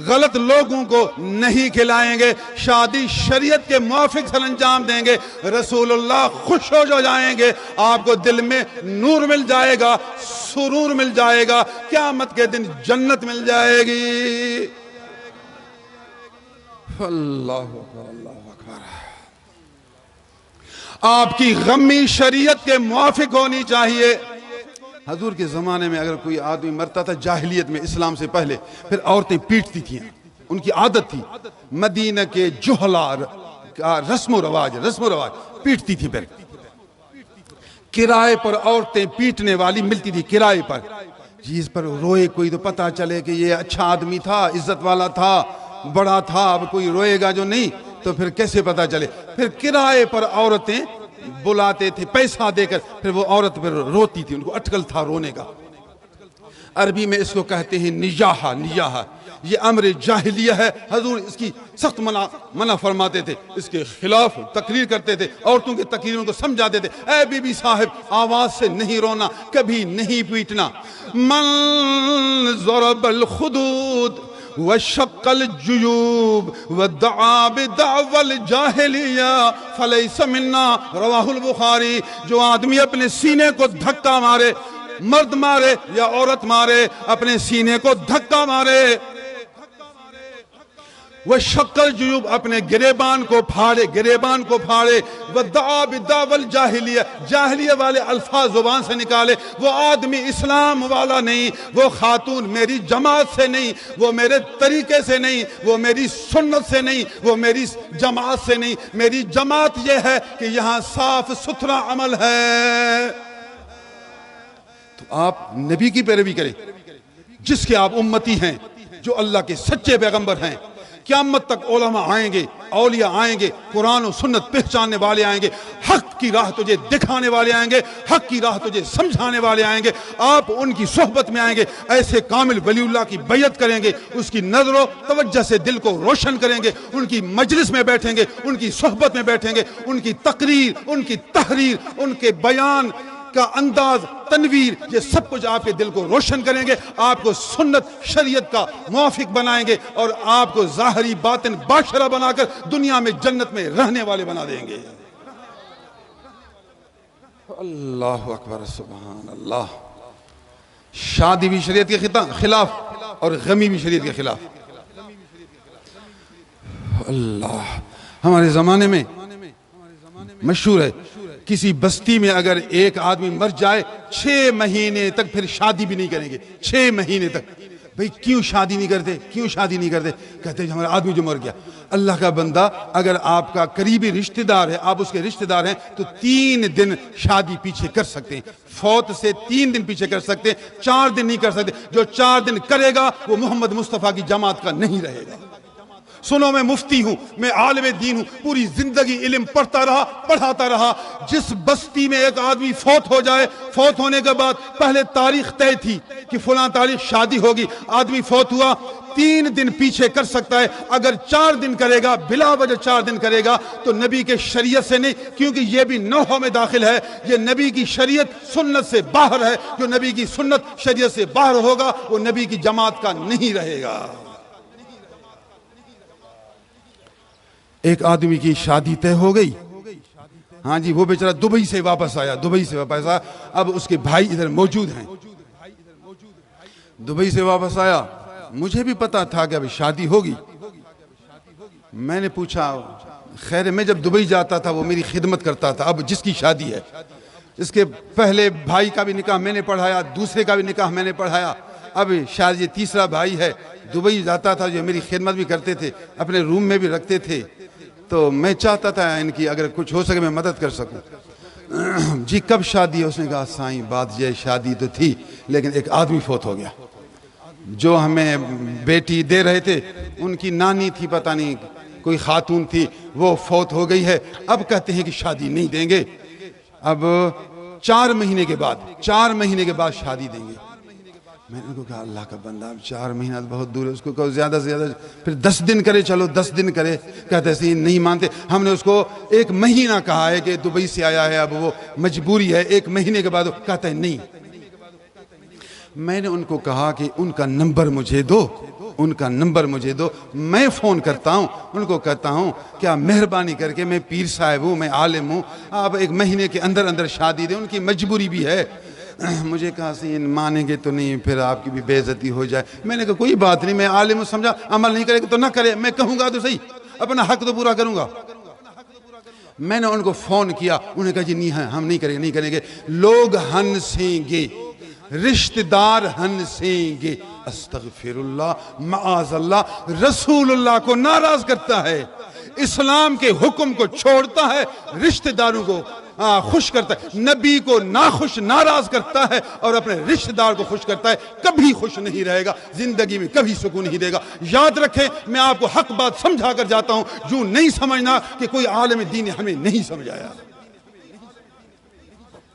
غلط لوگوں کو نہیں کھلائیں گے، شادی شریعت کے موافق سر انجام دیں گے. رسول اللہ خوش ہو جائیں گے، آپ کو دل میں نور مل جائے گا، سرور مل جائے گا، قیامت کے دن جنت مل جائے گی. اللہ اکبر، اللہ اکبر. آپ کی غمی شریعت کے موافق ہونی چاہیے. حضور کے زمانے میں اگر کوئی آدمی مرتا تھا جاہلیت میں، اسلام سے پہلے، پھر عورتیں پیٹتی تھیں، ان کی عادت تھی، مدینہ کے جوہلا کا رسم و رواج پیٹتی تھی، پھر کرائے پر عورتیں پیٹنے والی ملتی تھی، کرائے پر، جس پر روئے کوئی تو پتہ چلے کہ یہ اچھا آدمی تھا، عزت والا تھا، بڑا تھا، اب کوئی روئے گا جو نہیں تو پھر کیسے پتہ چلے؟ پھر کرائے پر عورتیں بلاتے تھے پیسہ دے کر، پھر وہ عورت پھر روتی تھی، ان کو اٹکل تھا رونے کا۔ عربی میں اس کو کہتے ہیں نیاحہ، یہ امر جاہلیہ ہے، حضور اس کی سخت منع فرماتے تھے، اس کے خلاف تقریر کرتے تھے، عورتوں کے تقریروں کو سمجھاتے تھے، اے بی بی صاحب آواز سے نہیں رونا، کبھی نہیں پیٹنا۔ من ضرب الخدود وشق الجیوب ودعا بدعوى الجاہلیہ فلیس منا، رواہ البخاری۔ جو آدمی اپنے سینے کو دھکا مارے، مرد مارے یا عورت مارے، اپنے سینے کو دھکا مارے، وشق الجیوب اپنے گریبان کو پھاڑے، ودعا بدعوى الجاہلیہ، جاہلیہ والے الفاظ زبان سے نکالے، وہ آدمی اسلام والا نہیں، وہ خاتون میری جماعت سے نہیں، وہ میرے طریقے سے نہیں، وہ میری سنت سے نہیں، وہ میری جماعت سے نہیں، میری جماعت یہ ہے کہ یہاں صاف ستھرا عمل ہے۔ تو آپ نبی کی پیروی کریں، جس کے آپ امتی ہیں، جو اللہ کے سچے پیغمبر ہیں۔ قیامت تک علماء آئیں گے، اولیاء آئیں گے، قرآن و سنت پہچاننے والے آئیں گے، حق کی راہ تجھے دکھانے والے آئیں گے، حق کی راہ تجھے سمجھانے والے آئیں گے، آپ ان کی صحبت میں آئیں گے، ایسے کامل ولی اللہ کی بیعت کریں گے، اس کی نظر و توجہ سے دل کو روشن کریں گے، ان کی مجلس میں بیٹھیں گے، ان کی صحبت میں بیٹھیں گے، ان کی تقریر، ان کی تحریر، ان کے بیان کا انداز، تنویر، یہ سب کچھ آپ کے دل کو روشن کریں گے، آپ کو سنت شریعت کا موافق بنائیں گے، اور آپ کو ظاہری باطن باشرہ بنا کر دنیا میں جنت میں رہنے والے بنا دیں گے۔ اللہ اکبر، سبحان اللہ۔ شادی بھی شریعت کے خلاف اور غمی بھی شریعت کے خلاف۔ اللہ، ہمارے زمانے میں مشہور ہے، کسی بستی میں اگر ایک آدمی مر جائے 6 مہینے تک پھر شادی بھی نہیں کریں گے، 6 مہینے تک۔ بھئی کیوں شادی نہیں کرتے؟ کہتے ہیں ہمارا آدمی جو مر گیا۔ اللہ کا بندہ، اگر آپ کا قریبی رشتہ دار ہے، آپ اس کے رشتہ دار ہیں، تو 3 دن شادی پیچھے کر سکتے ہیں، فوت سے 3 دن پیچھے کر سکتے ہیں، 4 دن نہیں کر سکتے۔ جو 4 دن کرے گا وہ محمد مصطفیٰ کی جماعت کا نہیں رہے گا۔ سنو، میں مفتی ہوں، میں عالم دین ہوں، پوری زندگی علم پڑھتا رہا، پڑھاتا رہا۔ جس بستی میں ایک آدمی فوت ہو جائے، فوت ہونے کے بعد پہلے تاریخ طے تھی کہ فلاں تاریخ شادی ہوگی، آدمی فوت ہوا، 3 دن پیچھے کر سکتا ہے۔ اگر 4 دن کرے گا، بلا وجہ 4 دن کرے گا، تو نبی کے شریعت سے نہیں، کیونکہ یہ بھی نوحہ میں داخل ہے، یہ نبی کی شریعت سنت سے باہر ہے۔ جو نبی کی سنت شریعت سے باہر ہوگا وہ نبی کی جماعت کا نہیں رہے گا۔ ایک آدمی کی شادی طے ہو گئی، ہاں جی، وہ بیچارہ دبئی سے واپس آیا، اب اس کے بھائی ادھر موجود ہیں، دبئی سے واپس آیا، مجھے بھی پتا تھا کہ اب شادی ہوگی۔ میں نے پوچھا، خیر میں جب دبئی جاتا تھا وہ میری خدمت کرتا تھا، اب جس کی شادی ہے، اس کے پہلے بھائی کا بھی نکاح میں نے پڑھایا، دوسرے کا بھی نکاح میں نے پڑھایا، اب شاید یہ تیسرا بھائی ہے، دبئی جاتا تھا، جو میری خدمت بھی کرتے تھے، اپنے روم میں بھی رکھتے تھے، تو میں چاہتا تھا ان کی اگر کچھ ہو سکے میں مدد کر سکوں۔ جی کب شادی ہے؟ اس نے کہا سائیں بات یہ شادی تو تھی لیکن ایک آدمی فوت ہو گیا، جو ہمیں بیٹی دے رہے تھے ان کی نانی تھی، پتہ نہیں کوئی خاتون تھی، وہ فوت ہو گئی ہے، اب کہتے ہیں کہ شادی نہیں دیں گے، اب 4 مہینے کے بعد شادی دیں گے۔ میں نے ان کو کہا اللہ کا بندہ، اب 4 مہینہ بہت دور ہے، اس کو کہو زیادہ سے زیادہ پھر 10 دن کرے، چلو 10 دن کرے۔ کہتے ہیں نہیں مانتے، ہم نے اس کو 1 مہینہ کہا ہے کہ دبئی سے آیا ہے، اب وہ مجبوری ہے، 1 مہینے کے بعد کہتا ہے نہیں۔ میں نے ان کو کہا کہ ان کا نمبر مجھے دو، میں فون کرتا ہوں، ان کو کہتا ہوں کیا مہربانی کر کے، میں پیر صاحب ہوں، میں عالم ہوں، آپ 1 مہینے کے اندر شادی دیں، ان کی مجبوری بھی ہے۔ مجھے کہا سی مانیں گے تو نہیں، پھر آپ کی بھی بے عزتی ہو جائے۔ میں نے کہا کوئی بات نہیں، میں عالم ہوں، سمجھا، عمل نہیں کرے گا تو نہ کرے، میں کہوں گا تو صحیح، اپنا حق تو پورا کروں گا۔ میں نے ان کو فون کیا، انہوں نے کہا جی نہیں، ہم نہیں کریں گے۔ لوگ ہنسیں گے، رشتہ دار ہنسیں گے. استغفر اللہ معاذ اللہ. رسول اللہ کو ناراض کرتا ہے، اسلام کے حکم کو چھوڑتا ہے، رشتہ داروں کو خوش کرتا ہے، نبی کو ناخوش ناراض کرتا ہے اور اپنے رشتہ دار کو خوش کرتا ہے. کبھی خوش نہیں رہے گا زندگی میں، کبھی سکون نہیں دے گا. یاد رکھیں، میں آپ کو حق بات سمجھا کر جاتا ہوں، جو نہیں سمجھنا کہ کوئی عالم دین نے ہمیں نہیں سمجھایا.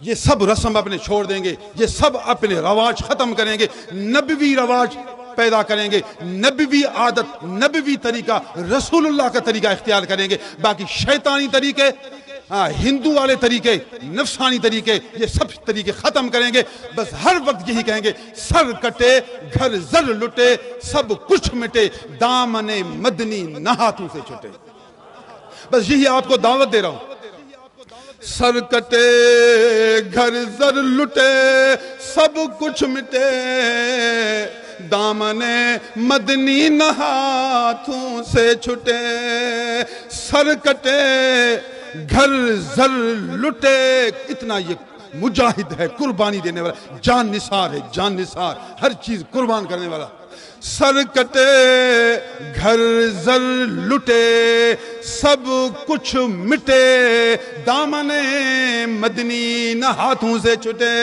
یہ سب رسم اپنے چھوڑ دیں گے، یہ سب اپنے رواج ختم کریں گے، نبوی رواج پیدا کریں گے، نبوی عادت، نبوی طریقہ، رسول اللہ کا طریقہ اختیار کریں گے. باقی شیطانی طریقے، ہندو والے طریقے، نفسانی طریقے، یہ سب طریقے ختم کریں گے. بس ہر وقت یہی کہیں گے، سر کٹے گھر زر لٹے، سب کچھ مٹے، دامن مدنی نہ ہاتھوں سے چھٹے. بس یہی آپ کو دعوت دے رہا ہوں. سر کٹے گھر زر لٹے، سب کچھ مٹے، دامن مدنی نہ ہاتھوں سے چھٹے. سر کٹے گھر زر لٹے، اتنا یہ مجاہد ہے، قربانی دینے والا، جان نثار ہے، جان نثار، ہر چیز قربان کرنے والا. سر کٹے گھر زر لٹے، سب کچھ مٹے، دامن مدنی نہ ہاتھوں سے چھٹے.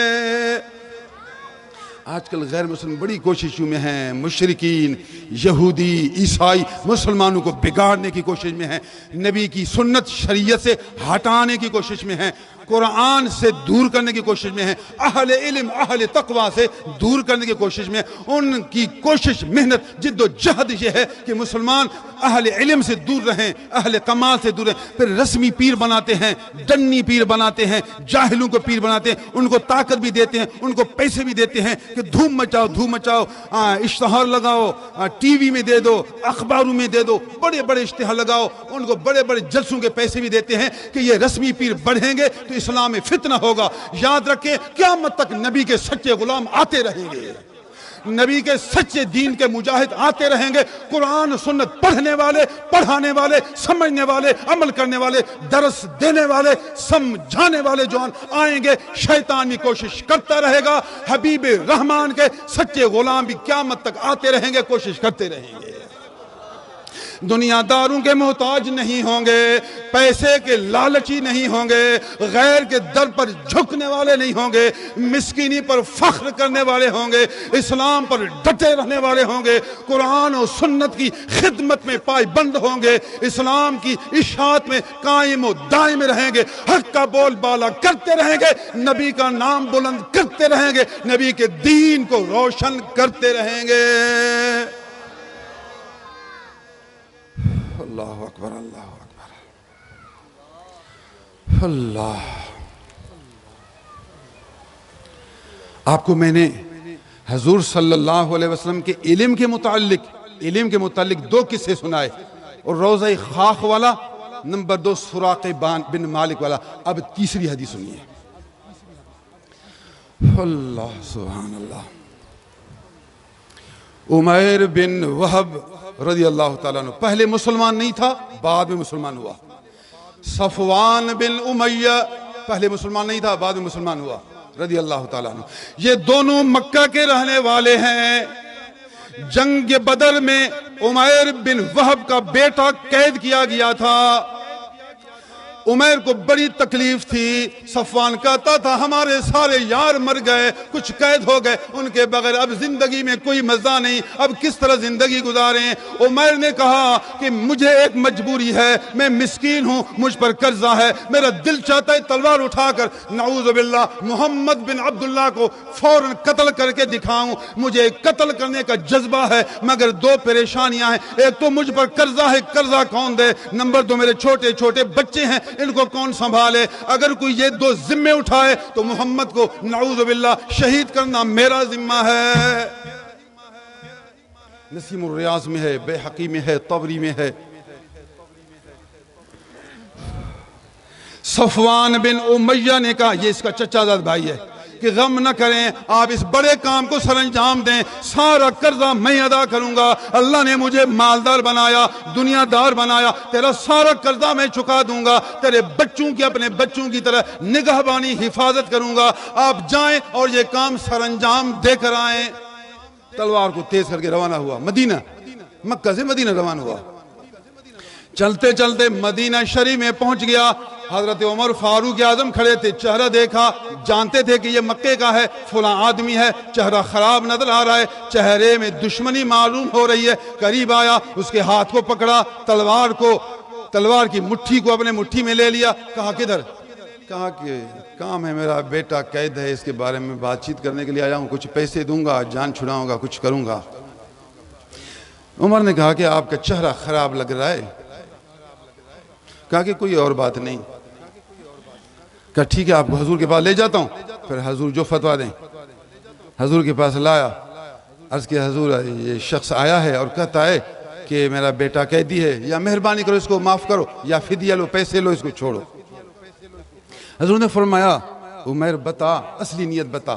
آج کل غیر مسلم بڑی کوششوں میں ہیں، مشرکین، یہودی، عیسائی مسلمانوں کو بگاڑنے کی کوشش میں ہیں، نبی کی سنت شریعت سے ہٹانے کی کوشش میں ہیں، قرآن سے دور کرنے کی کوشش میں ہیں، اہل علم، اہل تقوی سے دور کرنے کی کوشش میں ہیں. ان کی کوشش، محنت، جد و جہد یہ ہے کہ مسلمان اہل علم سے دور رہیں، اہل کمال سے دور رہیں. پھر رسمی پیر بناتے ہیں، ڈنی پیر بناتے ہیں، جاہلوں کو پیر بناتے ہیں، ان کو طاقت بھی دیتے ہیں، ان کو پیسے بھی دیتے ہیں کہ دھوم مچاؤ، دھوم مچاؤ، اشتہار لگاؤ، ٹی وی میں دے دو، اخباروں میں دے دو، بڑے بڑے اشتہار لگاؤ. ان کو بڑے بڑے جلسوں کے پیسے بھی دیتے ہیں کہ یہ رسمی پیر بڑھیں گے تو اسلام میں فتنہ ہوگا. یاد رکھیں، قیامت تک نبی کے سچے غلام آتے رہیں گے، نبی کے سچے دین کے مجاہد آتے رہیں گے. قرآن سنت پڑھنے والے، پڑھانے والے، سمجھنے والے، عمل کرنے والے، درس دینے والے، سمجھانے والے جوان آئیں گے. شیطان بھی کوشش کرتا رہے گا، حبیب رحمان کے سچے غلام بھی قیامت تک آتے رہیں گے، کوشش کرتے رہیں گے. دنیا داروں کے محتاج نہیں ہوں گے، پیسے کے لالچی نہیں ہوں گے، غیر کے در پر جھکنے والے نہیں ہوں گے، مسکینی پر فخر کرنے والے ہوں گے، اسلام پر ڈٹے رہنے والے ہوں گے، قرآن و سنت کی خدمت میں پائے بند ہوں گے، اسلام کی اشاعت میں قائم و دائم رہیں گے، حق کا بول بالا کرتے رہیں گے، نبی کا نام بلند کرتے رہیں گے، نبی کے دین کو روشن کرتے رہیں گے. اللہ اکبر، اللہ اکبر، اللہ. آپ کو میں نے حضور صلی اللہ علیہ وسلم کے علم کے متعلق 2 قصے سنائے، اور روضہ خاک والا، نمبر 2 سراق بن مالک والا. اب تیسری حدیث سنیے. اللہ سبحان اللہ. عمیر بن وہب رضی اللہ تعالیٰ عنہ پہلے مسلمان نہیں تھا، بعد میں مسلمان ہوا. صفوان بن امیہ پہلے مسلمان نہیں تھا، بعد میں مسلمان ہوا رضی اللہ تعالیٰ عنہ. یہ دونوں مکہ کے رہنے والے ہیں. جنگ بدر میں عمیر بن وہب کا بیٹا قید کیا گیا تھا. عمیر کو بڑی تکلیف تھی. صفوان کہتا تھا ہمارے سارے یار مر گئے، کچھ قید ہو گئے، ان کے بغیر اب زندگی میں کوئی مزہ نہیں، اب کس طرح زندگی گزاریں. عمیر نے کہا کہ مجھے ایک مجبوری ہے، میں مسکین ہوں، مجھ پر قرضہ ہے، میرا دل چاہتا ہے تلوار اٹھا کر نعوذ باللہ محمد بن عبداللہ کو فوراً قتل کر کے دکھاؤں. مجھے قتل کرنے کا جذبہ ہے، مگر 2 پریشانیاں ہیں. ایک تو مجھ پر قرضہ ہے، قرضہ کون دے؟ نمبر 2 میرے چھوٹے چھوٹے بچے ہیں، ان کو کون سنبھالے؟ اگر کوئی یہ 2 ذمے اٹھائے تو محمد کو نعوذ باللہ شہید کرنا میرا ذمہ ہے. نسیم الریاض میں ہے، بیہقی میں ہے، طبری میں ہے. صفوان بن امیہ نے کہا، یہ اس کا چچا زاد بھائی ہے، کہ غم نہ کریں، آپ اس بڑے کام کو سر انجام دیں، سارا قرضہ میں ادا کروں گا، اللہ نے مجھے مالدار بنایا، دنیا دار بنایا، تیرا سارا قرضہ میں چکا دوں گا، تیرے بچوں کی اپنے بچوں کی طرح نگہبانی حفاظت کروں گا، آپ جائیں اور یہ کام سر انجام دے کر آئیں۔ تلوار کو تیز کر کے روانہ ہوا مدینہ، مکہ سے مدینہ روانہ ہوا۔ چلتے چلتے مدینہ شریف میں پہنچ گیا، حضرت عمر فاروق اعظم کھڑے تھے، چہرہ دیکھا، جانتے تھے کہ یہ مکے کا ہے، فلاں آدمی ہے، چہرہ خراب نظر آ رہا ہے، چہرے میں دشمنی معلوم ہو رہی ہے، قریب آیا، اس کے ہاتھ کو پکڑا، تلوار کی مٹھی کو اپنے مٹھی میں لے لیا، کہا کدھر؟ کہا کہ کام ہے، میرا بیٹا قید ہے، اس کے بارے میں بات چیت کرنے کے لیے آیا ہوں، کچھ پیسے دوں گا، جان چھڑاؤں گا، کچھ کروں گا۔ عمر نے کہا کہ آپ کا چہرہ خراب لگ رہا ہے، کہا کہ کوئی اور بات نہیں، کہا ٹھیک ہے آپ کو حضور کے پاس لے جاتا ہوں، پھر حضور جو فتویٰ دیں۔ حضور کے پاس لایا، عرض کیا حضور یہ شخص آیا ہے اور کہتا ہے کہ میرا بیٹا قیدی ہے، یا مہربانی کرو اس کو معاف کرو، یا فدیہ لو، پیسے لو، اس کو چھوڑو۔ حضور نے فرمایا عمر بتا، اصلی نیت بتا،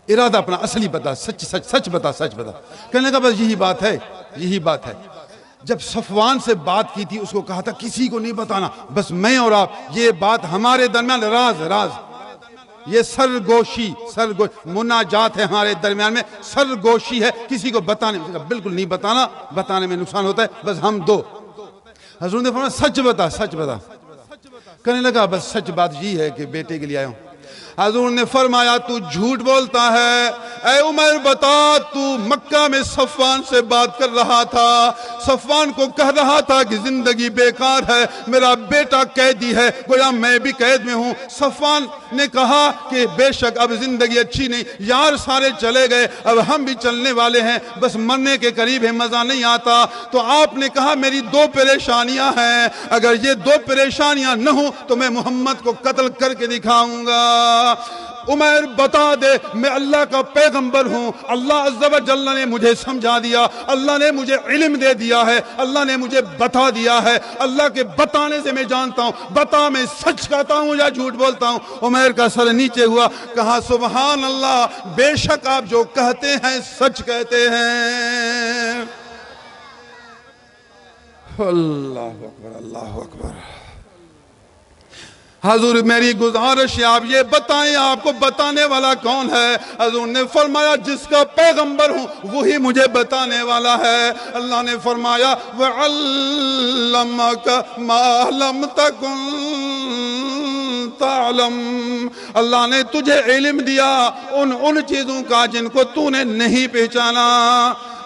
ارادہ اپنا اصلی بتا، سچ بتا۔ کہنے لگا بس یہی بات ہے۔ جب صفوان سے بات کی تھی اس کو کہا تھا کسی کو نہیں بتانا، بس میں اور آپ، یہ بات ہمارے درمیان راز، یہ سرگوشی مناجات ہے ہمارے درمیان میں، سرگوشی ہے، کسی کو بتانے میں بالکل نہیں بتانا، بتانے میں نقصان ہوتا ہے، بس ہم دو۔ حضور نے فرمایا سچ بتا۔ کہنے لگا بس سچ بات یہ ہے کہ بیٹے کے لیے آیا ہوں۔ حضور نے فرمایا تو جھوٹ بولتا ہے، اے عمر بتا، تو مکہ میں صفوان سے بات کر رہا تھا، صفوان کو کہہ رہا تھا کہ زندگی بیکار ہے، میرا بیٹا قیدی ہے، گویا میں بھی قید میں ہوں۔ صفوان نے کہا کہ بے شک اب زندگی اچھی نہیں، یار سارے چلے گئے، اب ہم بھی چلنے والے ہیں، بس مرنے کے قریب ہے، مزہ نہیں آتا۔ تو آپ نے کہا میری دو پریشانیاں ہیں، اگر یہ دو پریشانیاں نہ ہوں تو میں محمد کو قتل کر کے دکھاؤں گا۔ عمر بتا دے میں اللہ کا پیغمبر ہوں، اللہ عز و جل نے مجھے سمجھا دیا، اللہ نے مجھے علم دے دیا ہے، اللہ نے مجھے بتا دیا ہے، اللہ کے بتانے سے میں جانتا ہوں، بتا میں سچ کہتا ہوں یا جھوٹ بولتا ہوں۔ عمر کا سر نیچے ہوا، کہا سبحان اللہ، بے شک آپ جو کہتے ہیں سچ کہتے ہیں۔ اللہ اکبر، اللہ اکبر۔ حضور میری گزارش ہے آپ یہ بتائیں آپ کو بتانے والا کون ہے؟ حضور نے فرمایا جس کا پیغمبر ہوں وہی مجھے بتانے والا ہے۔ اللہ نے فرمایا وَعَلَّمَكَ مَا لَمْ تَكُنْ تَعْلَمْ، اللہ نے تجھے علم دیا ان چیزوں کا جن کو تو نے نہیں پہچانا۔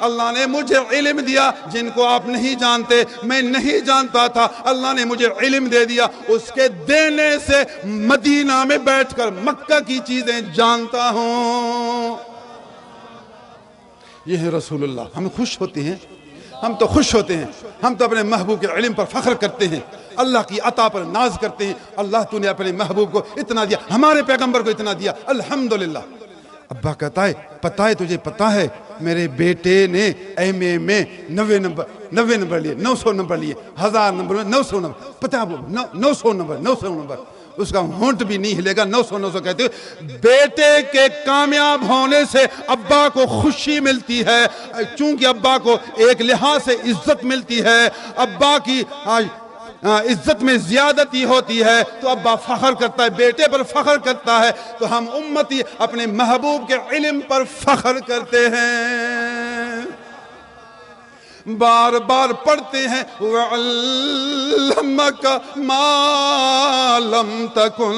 اللہ نے مجھے علم دیا جن کو آپ نہیں جانتے، میں نہیں جانتا تھا، اللہ نے مجھے علم دے دیا، اس کے دینے سے مدینہ میں بیٹھ کر مکہ کی چیزیں جانتا ہوں۔ یہ ہے رسول اللہ۔ ہم خوش ہوتے ہیں، ہم تو خوش ہوتے ہیں، ہم تو اپنے محبوب کے علم پر فخر کرتے ہیں، اللہ کی عطا پر ناز کرتے ہیں، اللہ تو نے اپنے محبوب کو اتنا دیا، ہمارے پیغمبر کو اتنا دیا، الحمدللہ۔ ابا کہتا ہے پتہ ہے تجھے پتہ ہے میرے بیٹے نے ایم اے میں 90 نمبر لیے، 900 نمبر لیے، 1000 نمبر میں 900 نمبر، پتہ ہے 900 نمبر، اس کا ہونٹ بھی نہیں ہلے گا، 900 کہتے ہوئے۔ بیٹے کے کامیاب ہونے سے ابا کو خوشی ملتی ہے، چونکہ ابا کو ایک لحاظ سے عزت ملتی ہے، ابا کی عزت میں زیادتی ہوتی ہے تو ابا فخر کرتا ہے، بیٹے پر فخر کرتا ہے، تو ہم امتی اپنے محبوب کے علم پر فخر کرتے ہیں، بار بار پڑھتے ہیں وَعَلَّمَكَ مَا لَمْ تَكُنْ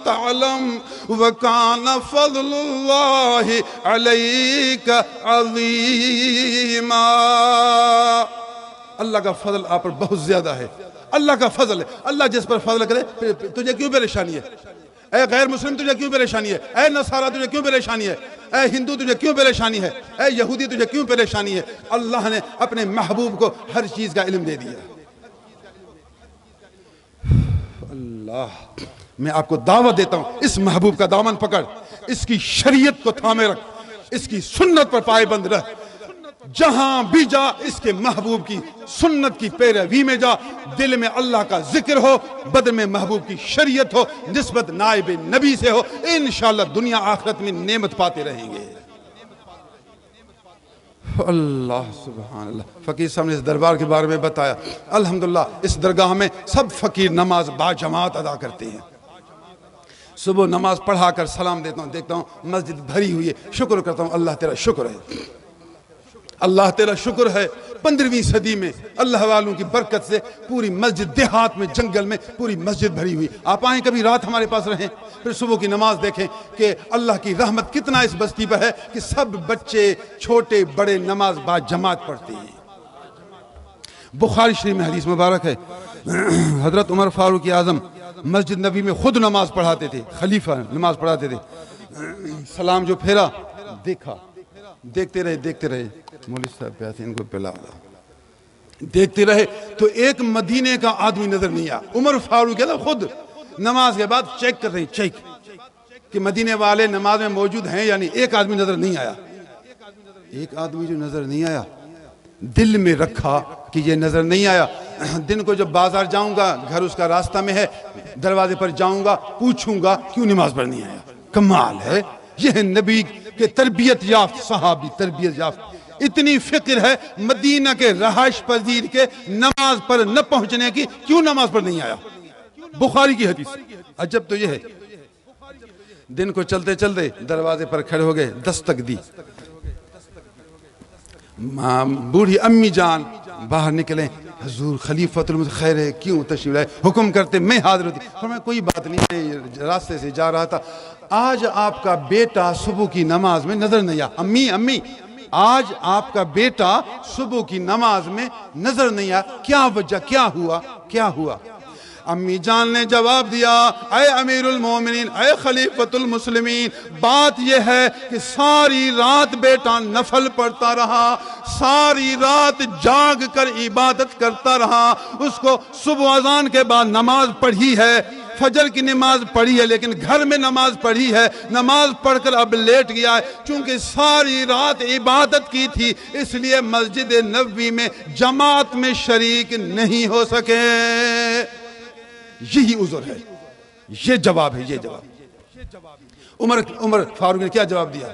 تَعْلَمْ وَكَانَ فَضْلُ اللَّهِ عَلَيْكَ عَظِيمًا۔ اللہ کا فضل آپ پر بہت زیادہ ہے، اللہ کا فضل ہے، اللہ جس پر فضل کرے تجھے کیوں پریشانی ہے؟ اے غیر مسلم تجھے کیوں پریشانی ہے؟ اے نصارہ تجھے کیوں پریشانی ہے؟ اے ہندو تجھے کیوں پریشانی ہے؟ اے یہودی تجھے کیوں پریشانی ہے؟ اللہ نے اپنے محبوب کو ہر چیز کا علم دے دیا۔ اللہ، میں آپ کو دعوت دیتا ہوں اس محبوب کا دامن پکڑ، اس کی شریعت کو تھامے رکھ، اس کی سنت پر پائے بند رہ، جہاں بھی جا اس کے محبوب کی سنت کی پیروی میں جا، دل میں اللہ کا ذکر ہو، بدن میں محبوب کی شریعت ہو، نسبت نائب نبی سے ہو، انشاءاللہ دنیا آخرت میں نعمت پاتے رہیں گے۔ اللہ سبحان اللہ۔ فقیر صاحب نے اس دربار کے بارے میں بتایا، الحمدللہ اس درگاہ میں سب فقیر نماز با جماعت ادا کرتے ہیں۔ صبح نماز پڑھا کر سلام دیتا ہوں، دیکھتا ہوں مسجد بھری ہوئی ہے، شکر کرتا ہوں، اللہ تیرا شکر ہے، اللہ تیرا شکر ہے۔ 15ویں صدی میں اللہ والوں کی برکت سے پوری مسجد، دیہات میں جنگل میں پوری مسجد بھری ہوئی۔ آپ آئیں کبھی رات ہمارے پاس رہیں، پھر صبح کی نماز دیکھیں کہ اللہ کی رحمت کتنا اس بستی پر ہے کہ سب بچے چھوٹے بڑے نماز با جماعت پڑھتے ہیں۔ بخاری شریف میں حدیث مبارک ہے، حضرت عمر فاروق اعظم مسجد نبی میں خود نماز پڑھاتے تھے، خلیفہ نماز پڑھاتے تھے۔ سلام جو پھیرا، دیکھا، دیکھتے رہے مولوی صاحب پیاسے ان کو پلا، دیکھتے رہے تو ایک مدینے کا آدمی نظر نہیں آیا۔ عمر فاروق اعظم خود نماز کے بعد چیک کر رہے ہیں، چیک کہ مدینے والے نماز میں موجود ہیں یعنی ایک آدمی نظر نہیں آیا۔ ایک آدمی جو نظر نہیں آیا، دل میں رکھا کہ یہ نظر نہیں آیا، دن کو جب بازار جاؤں گا، گھر اس کا راستہ میں ہے، دروازے پر جاؤں گا، پوچھوں گا کیوں نماز پڑھ نہیں آیا۔ کمال ہے، یہ ہے نبی کے تربیت یافت صحابی، تربیت یافت۔ اتنی فکر ہے مدینہ کے رہائش پذیر کے نماز پر نہ پہنچنے کی، کیوں نماز پر نہیں آیا؟ بخاری کی حدیث۔ عجب تو یہ ہے، دن کو چلتے چلتے دروازے پر کھڑے ہو گئے، دستک دی، بوڑھی امی جان باہر نکلیں، حضور خلیفۃ المسلمین خیر ہے، کیوں تشریف لائے؟ حکم کرتے میں حاضر ہوتی، فرمایا کوئی بات نہیں، میں راستے سے جا رہا تھا، آج آپ کا بیٹا صبح کی نماز میں نظر نہیں آیا۔ امی آج آپ کا بیٹا صبح کی نماز میں نظر نہیں آیا، کیا وجہ، کیا ہوا؟ امی جان نے جواب دیا، اے امیر المومنین، اے خلیفۃ المسلمین، بات یہ ہے کہ ساری رات بیٹا نفل پڑھتا رہا، ساری رات جاگ کر عبادت کرتا رہا، اس کو صبح اذان کے بعد نماز پڑھی ہے، فجر کی نماز پڑھی ہے، لیکن گھر میں نماز پڑھی ہے، نماز پڑھ کر اب لیٹ گیا ہے، چونکہ ساری رات عبادت کی تھی اس لیے مسجد نبوی میں جماعت میں شریک نہیں ہو سکے۔ یہی عذر ہے، یہ جواب ہے، یہ جواب۔ عمر فاروق نے کیا جواب دیا؟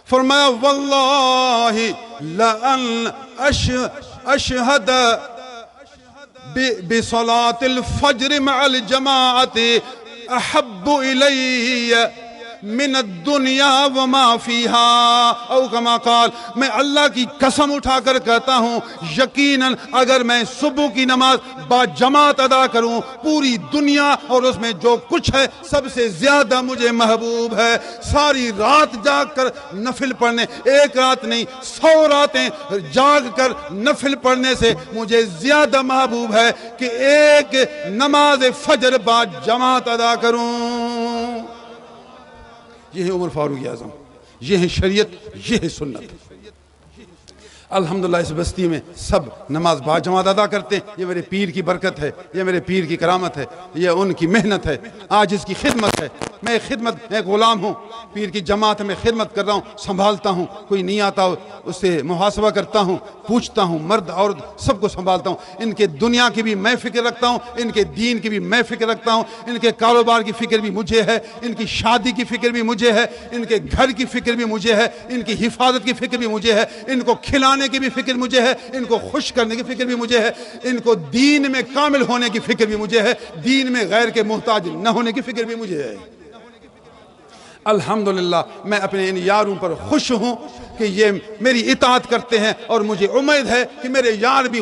فرمایا واللہ لأن اشہد بصلاة الفجر مع الجماعت احب الی من الدنیا وما فیہا، او کما قال، میں اللہ کی قسم اٹھا کر کہتا ہوں یقیناً اگر میں صبح کی نماز با جماعت ادا کروں، پوری دنیا اور اس میں جو کچھ ہے سب سے زیادہ مجھے محبوب ہے۔ ساری رات جاگ کر نفل پڑھنے، ایک رات نہیں 100 راتیں جاگ کر نفل پڑھنے سے مجھے زیادہ محبوب ہے کہ ایک نماز فجر با جماعت ادا کروں۔ یہ ہے عمر فاروق اعظم، یہ ہے شریعت، یہ ہے سنت۔ الحمدللہ اس بستی میں سب نماز با جماعت ادا کرتے ہیں، یہ میرے پیر کی برکت ہے، یہ میرے پیر کی کرامت ہے، یہ ان کی محنت ہے، آج اس کی خدمت ہے۔ میں غلام ہوں، پیر کی جماعت میں خدمت کر رہا ہوں، سنبھالتا ہوں، کوئی نہیں آتا اس سے محاسبہ کرتا ہوں، پوچھتا ہوں، مرد عورت سب کو سنبھالتا ہوں، ان کے دنیا کی بھی میں فکر رکھتا ہوں، ان کے دین کی بھی میں فکر رکھتا ہوں، ان کے کاروبار کی فکر بھی مجھے ہے، ان کی شادی کی فکر بھی مجھے ہے، ان کے گھر کی فکر بھی مجھے ہے، ان کی حفاظت کی فکر بھی مجھے ہے، ان کو کھلانے کی بھی فکر مجھے ہے، ان کو خوش کرنے کی فکر بھی مجھے ہے، ان کو دین میں کامل ہونے کی فکر بھی مجھے ہے، دین میں غیر کے محتاج نہ ہونے کی فکر بھی مجھے ہے۔ الحمدللہ میں اپنے ان یاروں پر خوش ہوں کہ یہ میری اطاعت کرتے ہیں، اور مجھے امید ہے کہ میرے یار بھی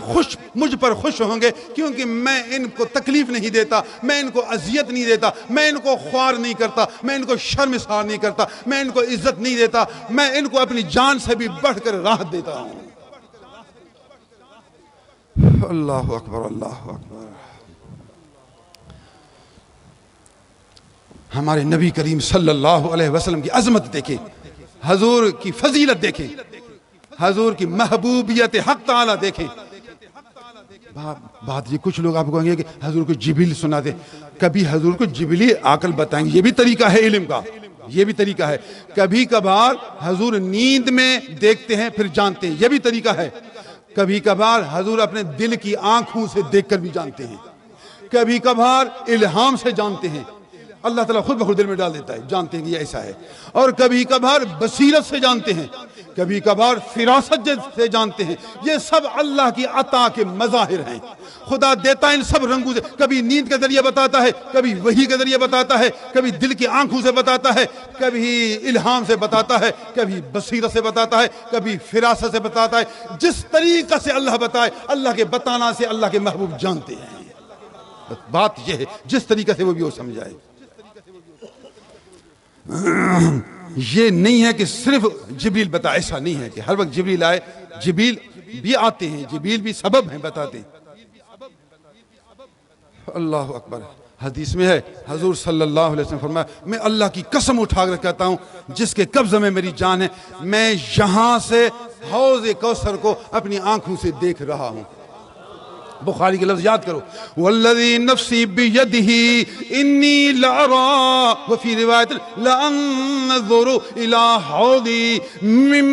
مجھ پر خوش ہوں گے، کیونکہ میں ان کو تکلیف نہیں دیتا، میں ان کو اذیت نہیں دیتا، میں ان کو خوار نہیں کرتا، میں ان کو شرمسار نہیں کرتا، میں ان کو عزت نہیں دیتا، میں ان کو اپنی جان سے بھی بڑھ کر راحت دیتا ہوں۔ اللہ اکبر، اللہ اکبر۔ ہمارے نبی کریم صلی اللہ علیہ وسلم کی عظمت دیکھیں، حضور کی فضیلت دیکھیں، حضور کی محبوبیت حق تعالی دیکھیں۔ بات یہ کچھ لوگ آپ کو کہیں گے کہ حضور کو جبریل سنا دے، کبھی حضور کو جبریل عقل بتائیں گے، یہ بھی طریقہ ہے علم کا، یہ بھی طریقہ ہے. کبھی کبھار حضور نیند میں دیکھتے ہیں پھر جانتے ہیں, یہ بھی طریقہ ہے. کبھی کبھار حضور اپنے دل کی آنکھوں سے دیکھ کر بھی جانتے ہیں. کبھی کبھار الہام سے جانتے ہیں, اللہ تعالیٰ خود بخود دل میں ڈال دیتا ہے, جانتے ہیں کہ یہ ایسا ہے. اور کبھی کبھار بصیرت سے جانتے ہیں, کبھی کبھار فراست سے جانتے ہیں. یہ سب اللہ کی عطا کے مظاہر ہیں. خدا دیتا ہے ان سب رنگوں سے, کبھی نیند کے ذریعے بتاتا ہے, کبھی وحی کے ذریعے بتاتا ہے, کبھی دل کی آنکھوں سے بتاتا ہے, کبھی الہام سے بتاتا ہے, کبھی بصیرت سے بتاتا ہے, کبھی فراست سے بتاتا ہے. جس طریقہ سے اللہ بتائے, اللہ کے بتانا سے اللہ کے محبوب جانتے ہیں. بات یہ ہے جس طریقے سے وہ بھی وہ سمجھائے. یہ نہیں ہے کہ صرف جبریل بتا, ایسا نہیں ہے کہ ہر وقت جبریل آئے. جبریل بھی آتے ہیں, جبریل بھی سبب ہیں, بتاتے ہیں. اللہ اکبر. حدیث میں ہے حضور صلی اللہ علیہ وسلم فرمایا, میں اللہ کی قسم اٹھا کر کہتا ہوں جس کے قبضے میں میری جان ہے, میں یہاں سے حوض کوثر کو اپنی آنکھوں سے دیکھ رہا ہوں. بخاری کے لفظ یاد کرو, والذی نفسی بیدہ انی لارا, وفی روایت لانظر الی حوضی من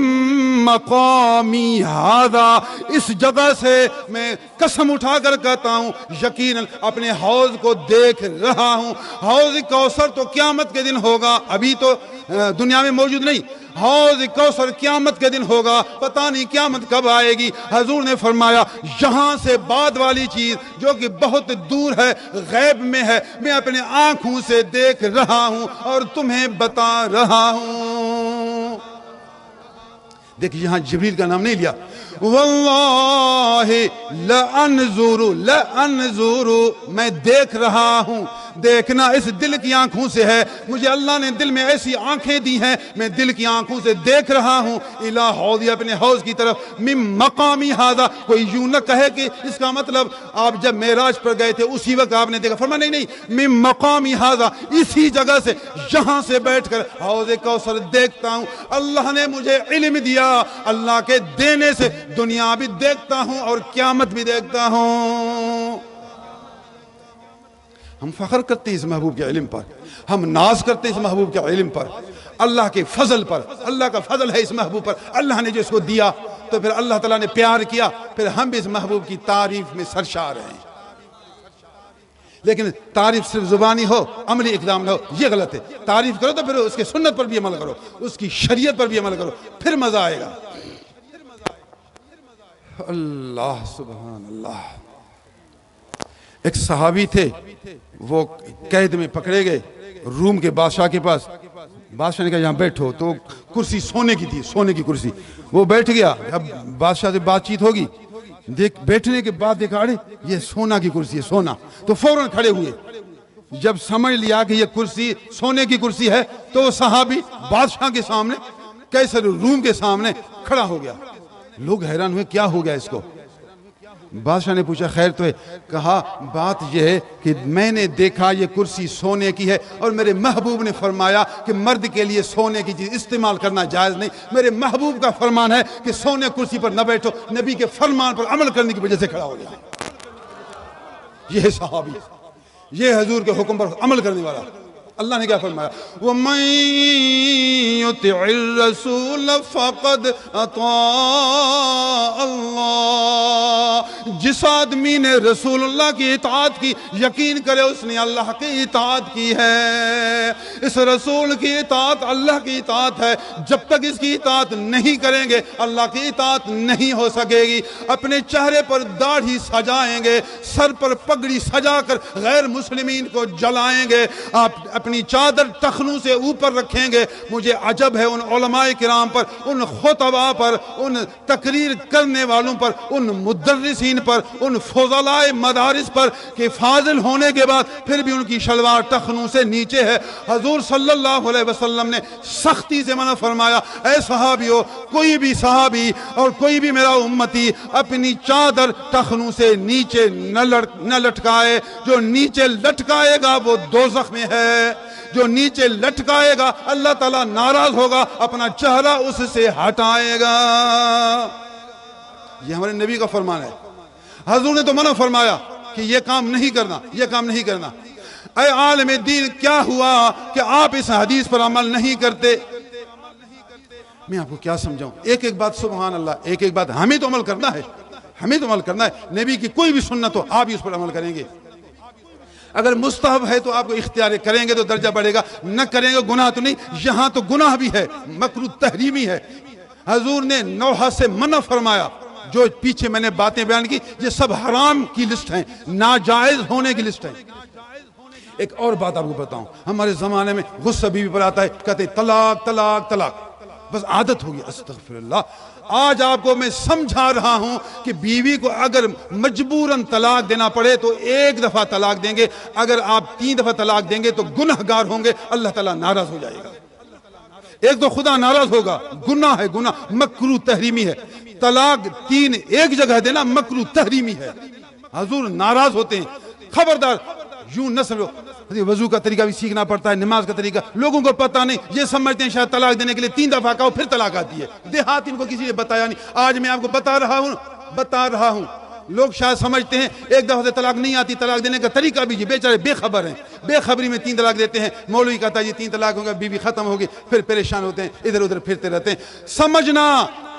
مقامی ھذا. اس جگہ سے میں قسم اٹھا کر کہتا ہوں یقیناً اپنے حوض کو دیکھ رہا ہوں. حوض کوثر تو قیامت کے دن ہوگا, ابھی تو دنیا میں موجود نہیں. حوض کوثر قیامت کے دن ہوگا, پتہ نہیں قیامت کب آئے گی. حضور نے فرمایا یہاں سے بعد والی چیز جو کہ بہت دور ہے, غیب میں ہے, میں اپنے آنکھوں سے دیکھ رہا ہوں اور تمہیں بتا رہا ہوں. دیکھیے یہاں جبریل کا نام نہیں لیا. واللہ لانظر, میں دیکھ رہا ہوں. دیکھنا اس دل کی آنکھوں سے ہے. مجھے اللہ نے دل میں ایسی آنکھیں دی ہیں, میں دل کی آنکھوں سے دیکھ رہا ہوں. الہ حوضی, اپنے حوض کی طرف. من مقامی ھذا, کوئی یوں نہ کہے کہ اس کا مطلب آپ جب معراج پر گئے تھے اسی وقت آپ نے دیکھا. فرمایا نہیں, من مقامی ھذا, اسی جگہ سے یہاں سے بیٹھ کر حوض کوثر دیکھتا ہوں. اللہ نے مجھے علم دیا, اللہ کے دینے سے دنیا بھی دیکھتا ہوں اور قیامت بھی دیکھتا ہوں. ہم فخر کرتے ہیں اس محبوب کے علم پر, ہم ناز کرتے ہیں اس محبوب کے علم پر, اللہ کے فضل پر. اللہ کا فضل ہے اس محبوب پر, اللہ نے جو اس کو دیا تو پھر اللہ تعالیٰ نے پیار کیا, پھر ہم بھی اس محبوب کی تعریف میں سرشار ہیں. لیکن تعریف صرف زبانی ہو, عملی اقدام نہ ہو, یہ غلط ہے. تعریف کرو تو پھر اس کے سنت پر بھی عمل کرو, اس کی شریعت پر بھی عمل کرو, پھر مزہ آئے گا. اللہ سبحان اللہ. ایک صحابی تھے, وہ قید میں پکڑے گئے روم کے بادشاہ کے پاس. بادشاہ نے کہا یہاں بیٹھو, تو کرسی سونے کی تھی, سونے کی کرسی. وہ بیٹھ گیا. اب بادشاہ سے بات چیت ہوگی, بیٹھنے کے بعد دیکھا اڑے یہ سونا کی کرسی ہے, سونا. تو فوراً کھڑے ہوئے. جب سمجھ لیا کہ یہ کرسی سونے کی کرسی ہے تو وہ صحابی بادشاہ کے سامنے, کیسر روم کے سامنے کھڑا ہو گیا. لوگ حیران ہوئے کیا ہو گیا اس کو. بادشاہ نے پوچھا خیر تو ہے. کہا بات یہ ہے کہ میں نے دیکھا یہ کرسی سونے کی ہے اور میرے محبوب نے فرمایا کہ مرد کے لیے سونے کی چیز استعمال کرنا جائز نہیں. میرے محبوب کا فرمان ہے کہ سونے کرسی پر نہ بیٹھو. نبی کے فرمان پر عمل کرنے کی وجہ سے کھڑا ہو گیا. یہ ہے صحابی, یہ حضور کے حکم پر عمل کرنے والا. اللہ نے کیا فرمایا, وَمَن يُطِعِ الرَّسُولَ فَقَدْ أَطَاعَ اللَّهَ. جس آدمی نے رسول اللہ کی اطاعت کی, یقین کرے اس نے اللہ کی اطاعت کی ہے. اس رسول کی اطاعت اللہ کی اطاعت ہے. جب تک اس کی اطاعت نہیں کریں گے اللہ کی اطاعت نہیں ہو سکے گی. اپنے چہرے پر داڑھی سجائیں گے, سر پر پگڑی سجا کر غیر مسلمین کو جلائیں گے, آپ اپنی چادر ٹخنوں سے اوپر رکھیں گے. مجھے عجب ہے ان علماء کرام پر, ان خطباء پر, ان تقریر کرنے والوں پر, ان مدرسین پر, ان فضلاء مدارس پر کہ فاضل ہونے کے بعد پھر بھی ان کی شلوار ٹخنوں سے نیچے ہے. حضور صلی اللہ علیہ وسلم نے سختی سے منع فرمایا, اے صحابیو, کوئی بھی صحابی اور کوئی بھی میرا امتی اپنی چادر ٹخنوں سے نیچے نہ لٹکائے. جو نیچے لٹکائے گا وہ دوزخ میں ہے. جو نیچے لٹکائے گا اللہ تعالیٰ ناراض ہوگا, اپنا چہرہ اس سے ہٹائے گا. یہ ہمارے نبی کا فرمان ہے. حضور نے تو منع فرمایا کہ یہ کام نہیں کرنا, یہ کام نہیں کرنا. اے عالم دین کیا ہوا کہ آپ اس حدیث پر عمل نہیں کرتے؟ میں آپ کو کیا سمجھاؤں؟ ایک ایک بات سبحان اللہ، ایک ایک بات ہمیں تو عمل کرنا ہے، ہمیں تو عمل کرنا ہے۔ نبی کی کوئی بھی سنت ہو آپ ہی اس پر عمل کریں گے۔ اگر مستحب ہے تو آپ کو اختیار کریں گے تو درجہ بڑھے گا، نہ کریں گے گناہ تو نہیں۔ یہاں تو گناہ بھی ہے، مکروہ تحریمی ہے۔ حضور نے نوحہ سے منع فرمایا۔ جو پیچھے میں نے باتیں بیان کی یہ سب حرام کی لسٹ ہیں، ناجائز ہونے کی لسٹ ہیں۔ ایک اور بات آپ کو بتاؤں، ہمارے زمانے میں غصہ بیوی پر آتا ہے، کہتے ہیں طلاق طلاق طلاق، بس عادت ہوگی۔ استغفر اللہ۔ آج آپ کو میں سمجھا رہا ہوں کہ بیوی کو اگر مجبوراً طلاق دینا پڑے تو ایک دفعہ طلاق دیں گے، اگر آپ 3 دفعہ طلاق دیں گے تو گنہگار ہوں گے، اللہ تعالیٰ ناراض ہو جائے گا۔ ایک تو خدا ناراض ہوگا، گناہ ہے، گناہ مکروہ تحریمی ہے۔ طلاق 3 ایک جگہ دینا مکروہ تحریمی ہے، حضور ناراض ہوتے ہیں۔ خبردار یوں نہ سمجھو، وضو کا طریقہ بھی سیکھنا پڑتا ہے، نماز کا طریقہ لوگوں کو پتہ نہیں، یہ سمجھتے ہیں شاید طلاق دینے کے لیے 3 دفعہ کہو پھر طلاق آتی ہے۔ دیہات ان کو کسی نے بتایا نہیں، آج میں آپ کو بتا رہا ہوں۔ لوگ شاید سمجھتے ہیں ایک دفعہ سے طلاق نہیں آتی، طلاق دینے کا طریقہ بھی یہ بیچارے بے خبر ہیں، بے خبری میں 3 طلاق دیتے ہیں۔ مولوی کہتا ہے یہ 3 طلاق ہوگا، بیوی ختم ہوگی، پھر پریشان ہوتے ہیں، ادھر ادھر پھرتے رہتے ہیں۔ سمجھنا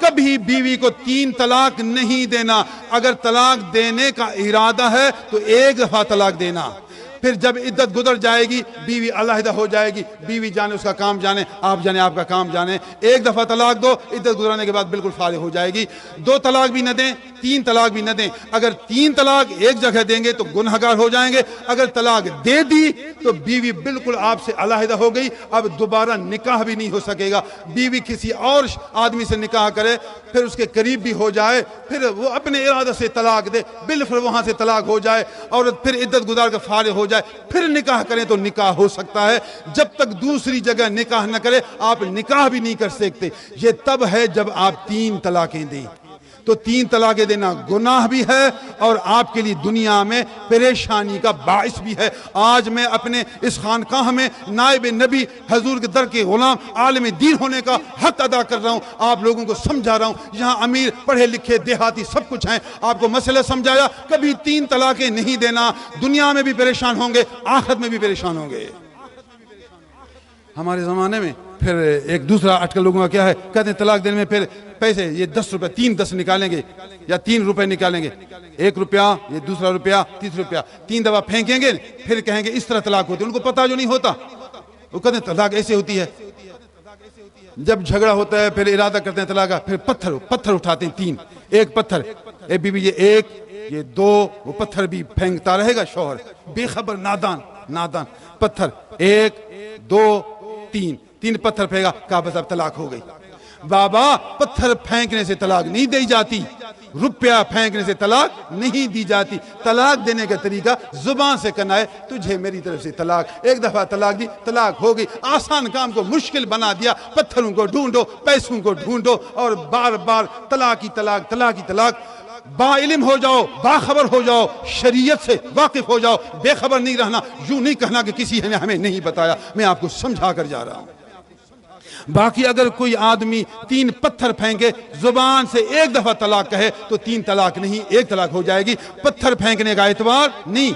کبھی بیوی کو 3 طلاق نہیں دینا، اگر طلاق دینے کا ارادہ ہے تو 1 دفعہ طلاق دینا، پھر جب عدت گزر جائے گی بیوی علیحدہ ہو جائے گی، بیوی جانے اس کا کام جانے، آپ جانے آپ کا کام جانے۔ 1 دفعہ طلاق دو، عدت گزرنے کے بعد بالکل فارغ ہو جائے گی۔ 2 طلاق بھی نہ دیں، 3 طلاق بھی نہ دیں۔ اگر 3 طلاق ایک جگہ دیں گے تو گنہگار ہو جائیں گے، اگر طلاق دے دی تو بیوی بالکل آپ سے علیحدہ ہو گئی، اب دوبارہ نکاح بھی نہیں ہو سکے گا۔ بیوی کسی اور آدمی سے نکاح کرے، پھر اس کے قریب بھی ہو جائے، پھر وہ اپنے ارادہ سے طلاق دے، بالفعل وہاں سے طلاق ہو جائے، عورت پھر عدت گزار کر فارغ ہو جائے، پھر نکاح کریں تو نکاح ہو سکتا ہے۔ جب تک دوسری جگہ نکاح نہ کرے آپ نکاح بھی نہیں کر سکتے۔ یہ تب ہے جب آپ 3 طلاقیں دیں، تو 3 طلاقیں دینا گناہ بھی ہے اور آپ کے لیے دنیا میں پریشانی کا باعث بھی ہے۔ آج میں اپنے اس خانقاہ میں نائب نبی حضور کے در کے غلام عالم دین ہونے کا حق ادا کر رہا ہوں، آپ لوگوں کو سمجھا رہا ہوں۔ یہاں امیر پڑھے لکھے دیہاتی سب کچھ ہیں، آپ کو مسئلہ سمجھایا، کبھی 3 طلاقیں نہیں دینا، دنیا میں بھی پریشان ہوں گے، آخرت میں بھی پریشان ہوں گے۔ ہمارے زمانے میں پھر ایک دوسرا اٹکل لوگوں کا کیا ہے، کہتے ہیں طلاق دینے میں پھر پیسے یہ 10 روپے 3 نکالیں گے یا 3 روپے نکالیں گے، 1 روپیہ یہ دوسرا روپیہ تیسرا روپیہ، 3 دفعہ پھینکیں گے، پھر کہیں گے اس طرح طلاق ہوتی ہے۔ ان کو پتہ جو نہیں ہوتا، وہ کہتے ہیں طلاق ایسے ہوتی ہے۔ جب جھگڑا ہوتا ہے پھر ارادہ کرتے ہیں طلاق کا، پھر پتھر اٹھاتے ہیں 3، ایک پتھر، اے بی بی یہ 1 یہ 2، وہ پتھر بھی پھینکتا رہے گا شوہر، بے خبر نادان پتھر 1 2 3 پتھر پھینکا، کہا بس اب طلاق ہو گئی۔ بابا پتھر پھینکنے سے طلاق نہیں دی جاتی، روپیہ پھینکنے سے طلاق نہیں دی جاتی۔ طلاق دینے کا طریقہ زبان سے کرنا ہے، تجھے میری طرف سے طلاق، 1 دفعہ طلاق دی، طلاق ہو گئی۔ آسان کام کو مشکل بنا دیا، پتھروں کو ڈھونڈو، پیسوں کو ڈھونڈو اور بار بار طلاق کی طلاق۔ با علم ہو جاؤ، باخبر ہو جاؤ، شریعت سے واقف ہو جاؤ، بے خبر نہیں رہنا۔ یوں نہیں کہنا کہ کسی نے ہمیں نہیں بتایا، میں آپ کو سمجھا کر جا رہا ہوں۔ باقی اگر کوئی آدمی 3 پتھر پھینکے، زبان سے 1 دفعہ طلاق کہے تو 3 طلاق نہیں، 1 طلاق ہو جائے گی۔ پتھر پھینکنے کا اعتبار نہیں۔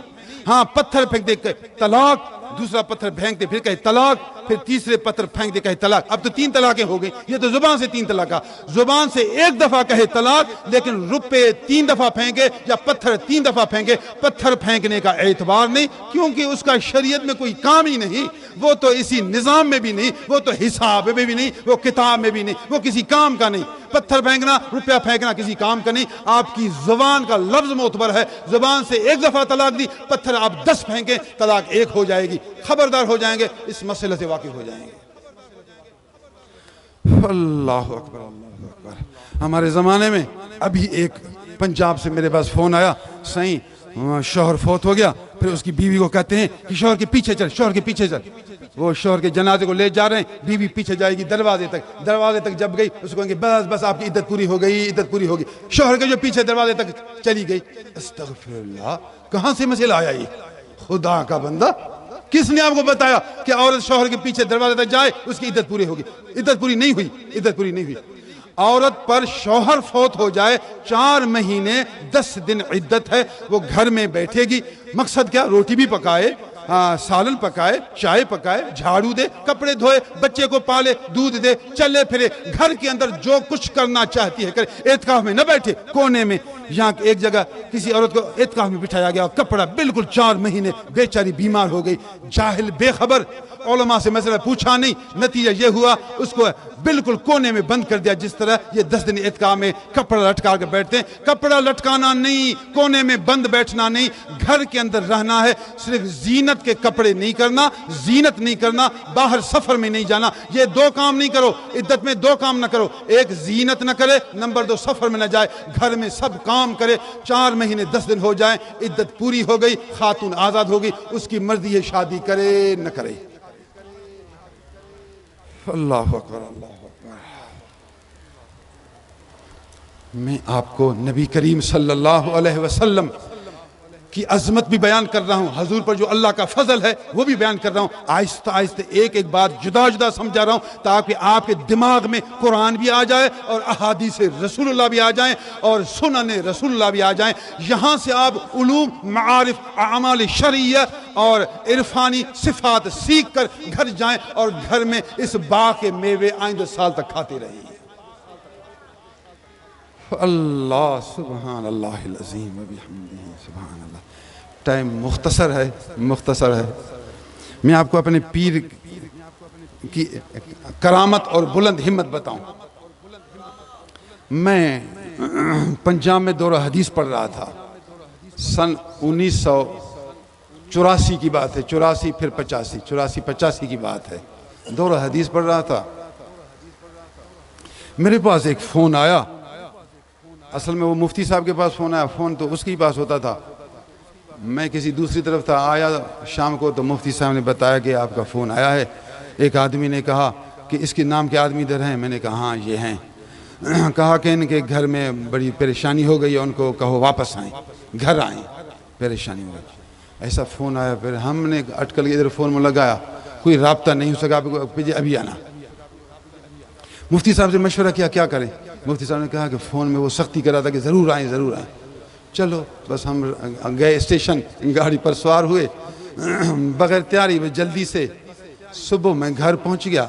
ہاں پتھر پھینک دے طلاق، دوسرا پتھر پھینک دے پھر کہے طلاق، پھر تیسرے پتھر پھینک دے کہے طلاق، اب تو 3 طلاقیں ہو گئی۔ یہ تو زبان سے 3 طلاق، زبان سے 1 دفعہ کہے طلاق، لیکن روپے 3 دفعہ پھینکے یا پتھر 3 دفعہ پھینکے، پتھر پھینکنے کا اعتبار نہیں، کیونکہ اس کا شریعت میں کوئی کام ہی نہیں، وہ تو اسی نظام میں بھی نہیں، وہ تو حساب میں بھی نہیں، وہ کتاب میں بھی نہیں، وہ کسی کام کا نہیں۔ پتھر پھینکنا، روپیہ پھینکنا کسی کام کا نہیں۔ آپ کی زبان کا لفظ معتبر ہے، زبان سے 1 دفعہ طلاق دی، پتھر آپ 10 پھینکیں، طلاق 1 ہو جائے گی۔ خبردار ہو جائیں گے، اس مسئلے سے واقف ہو جائیں گے۔ اللہ اکبر اللہ اکبر۔ ہمارے زمانے میں ابھی ایک پنجاب سے میرے پاس فون آیا، صحیح شوہر فوت ہو گیا، پھر اس کی بیوی کو کہتے ہیں کہ شوہر کے پیچھے چل۔ وہ شوہر کے جنازے کو لے جا رہے ہیں، بیوی پیچھے جائے گی دروازے تک جب گئی اس کو کہیں گے بس آپ کی عدت پوری ہو گئی۔ شوہر کے جو پیچھے دروازے تک چلی گئی، استغفر اللہ، کہاں سے مسئلہ آیا یہ؟ خدا کا بندہ، کس نے آپ کو بتایا کہ عورت شوہر کے پیچھے دروازے تک جائے اس کی عدت پوری ہوگی؟ عدت پوری نہیں ہوئی۔ عورت پر شوہر فوت ہو جائے 4 مہینے 10 دن عدت ہے، وہ گھر میں بیٹھے گی، مقصد کیا؟ روٹی بھی پکائے، سالن پکائے، چائے پکائے، جھاڑو دے، کپڑے دھوئے، بچے کو پالے، دودھ دے، چلے پھرے، گھر کے اندر جو کچھ کرنا چاہتی ہے کرے، اعتکاف میں نہ بیٹھے کونے میں۔ یہاں ایک جگہ کسی عورت کو اعتکاف میں بٹھایا گیا، کپڑا بالکل 4 مہینے، بیچاری بیمار ہو گئی، جاہل بے خبر، علماء سے مسئلہ پوچھا نہیں، نتیجہ یہ ہوا اس کو بالکل کونے میں بند کر دیا، جس طرح یہ 10 دن اعتکاف میں کپڑا لٹکا کے بیٹھتے ہیں۔ کپڑا لٹکانا نہیں، کونے میں بند بیٹھنا نہیں، گھر کے اندر رہنا ہے، صرف زینت کے کپڑے نہیں کرنا، زینت نہیں کرنا، باہر سفر میں نہیں جانا، یہ 2 کام نہیں کرو، عدت میں 2 کام نہ کرو، ایک زینت نہ کرے، نمبر 2 سفر میں نہ جائے، گھر میں سب کام کرے، 4 مہینے 10 دن ہو جائیں، عدت پوری ہو گئی، خاتون آزاد ہوگی، اس کی مرضی ہے شادی کرے نہ کرے۔ اللہ اکبر، اللہ اکبر۔ میں آپ کو نبی کریم صلی اللہ علیہ وسلم کی عظمت بھی بیان کر رہا ہوں، حضور پر جو اللہ کا فضل ہے وہ بھی بیان کر رہا ہوں، آہستہ آہستہ ایک ایک بات جدا جدا سمجھا رہا ہوں تاکہ آپ کے دماغ میں قرآن بھی آ جائے اور احادیث رسول اللہ بھی آ جائیں اور سنن رسول اللہ بھی آ جائیں۔ یہاں سے آپ علوم، معارف، اعمال شرعیہ اور عرفانی صفات سیکھ کر گھر جائیں اور گھر میں اس باغ کے میوے آئندہ سال تک کھاتے رہیں۔ اللہ سبحان اللہ العظیم و بحمدہ سبحان اللہ۔ ٹائم مختصر ہے، میں آپ کو اپنے پیر کی کرامت اور بلند ہمت بتاؤں۔ میں پنجاب میں دورہ حدیث پڑھ رہا تھا، سن 1984 کی بات ہے، 84 پھر 85، 84-85 کی بات ہے، دورہ حدیث پڑھ رہا تھا۔ میرے پاس ایک فون آیا، اصل میں وہ مفتی صاحب کے پاس فون آیا، فون تو اس کے پاس ہوتا تھا، میں کسی دوسری طرف تھا، آیا شام کو تو مفتی صاحب نے بتایا کہ آپ کا فون آیا ہے، ایک آدمی نے کہا کہ اس کے نام کے آدمی ادھر ہیں، میں نے کہا ہاں یہ ہیں، کہا کہ ان کے گھر میں بڑی پریشانی ہو گئی ہے، ان کو کہو واپس آئیں، گھر آئیں، پریشانی ہو گئی۔ ایسا فون آیا، پھر ہم نے اٹکل کے ادھر فون میں لگایا، کوئی رابطہ نہیں ہو سکا، ابھی آنا۔ مفتی صاحب سے مشورہ کیا کیا کریں، مفتی صاحب نے کہا کہ فون میں وہ سختی کرا تھا کہ ضرور آئیں ضرور آئیں۔ چلو بس ہم گئے اسٹیشن، گاڑی پر سوار ہوئے، بغیر تیاری میں جلدی سے صبح میں گھر پہنچ گیا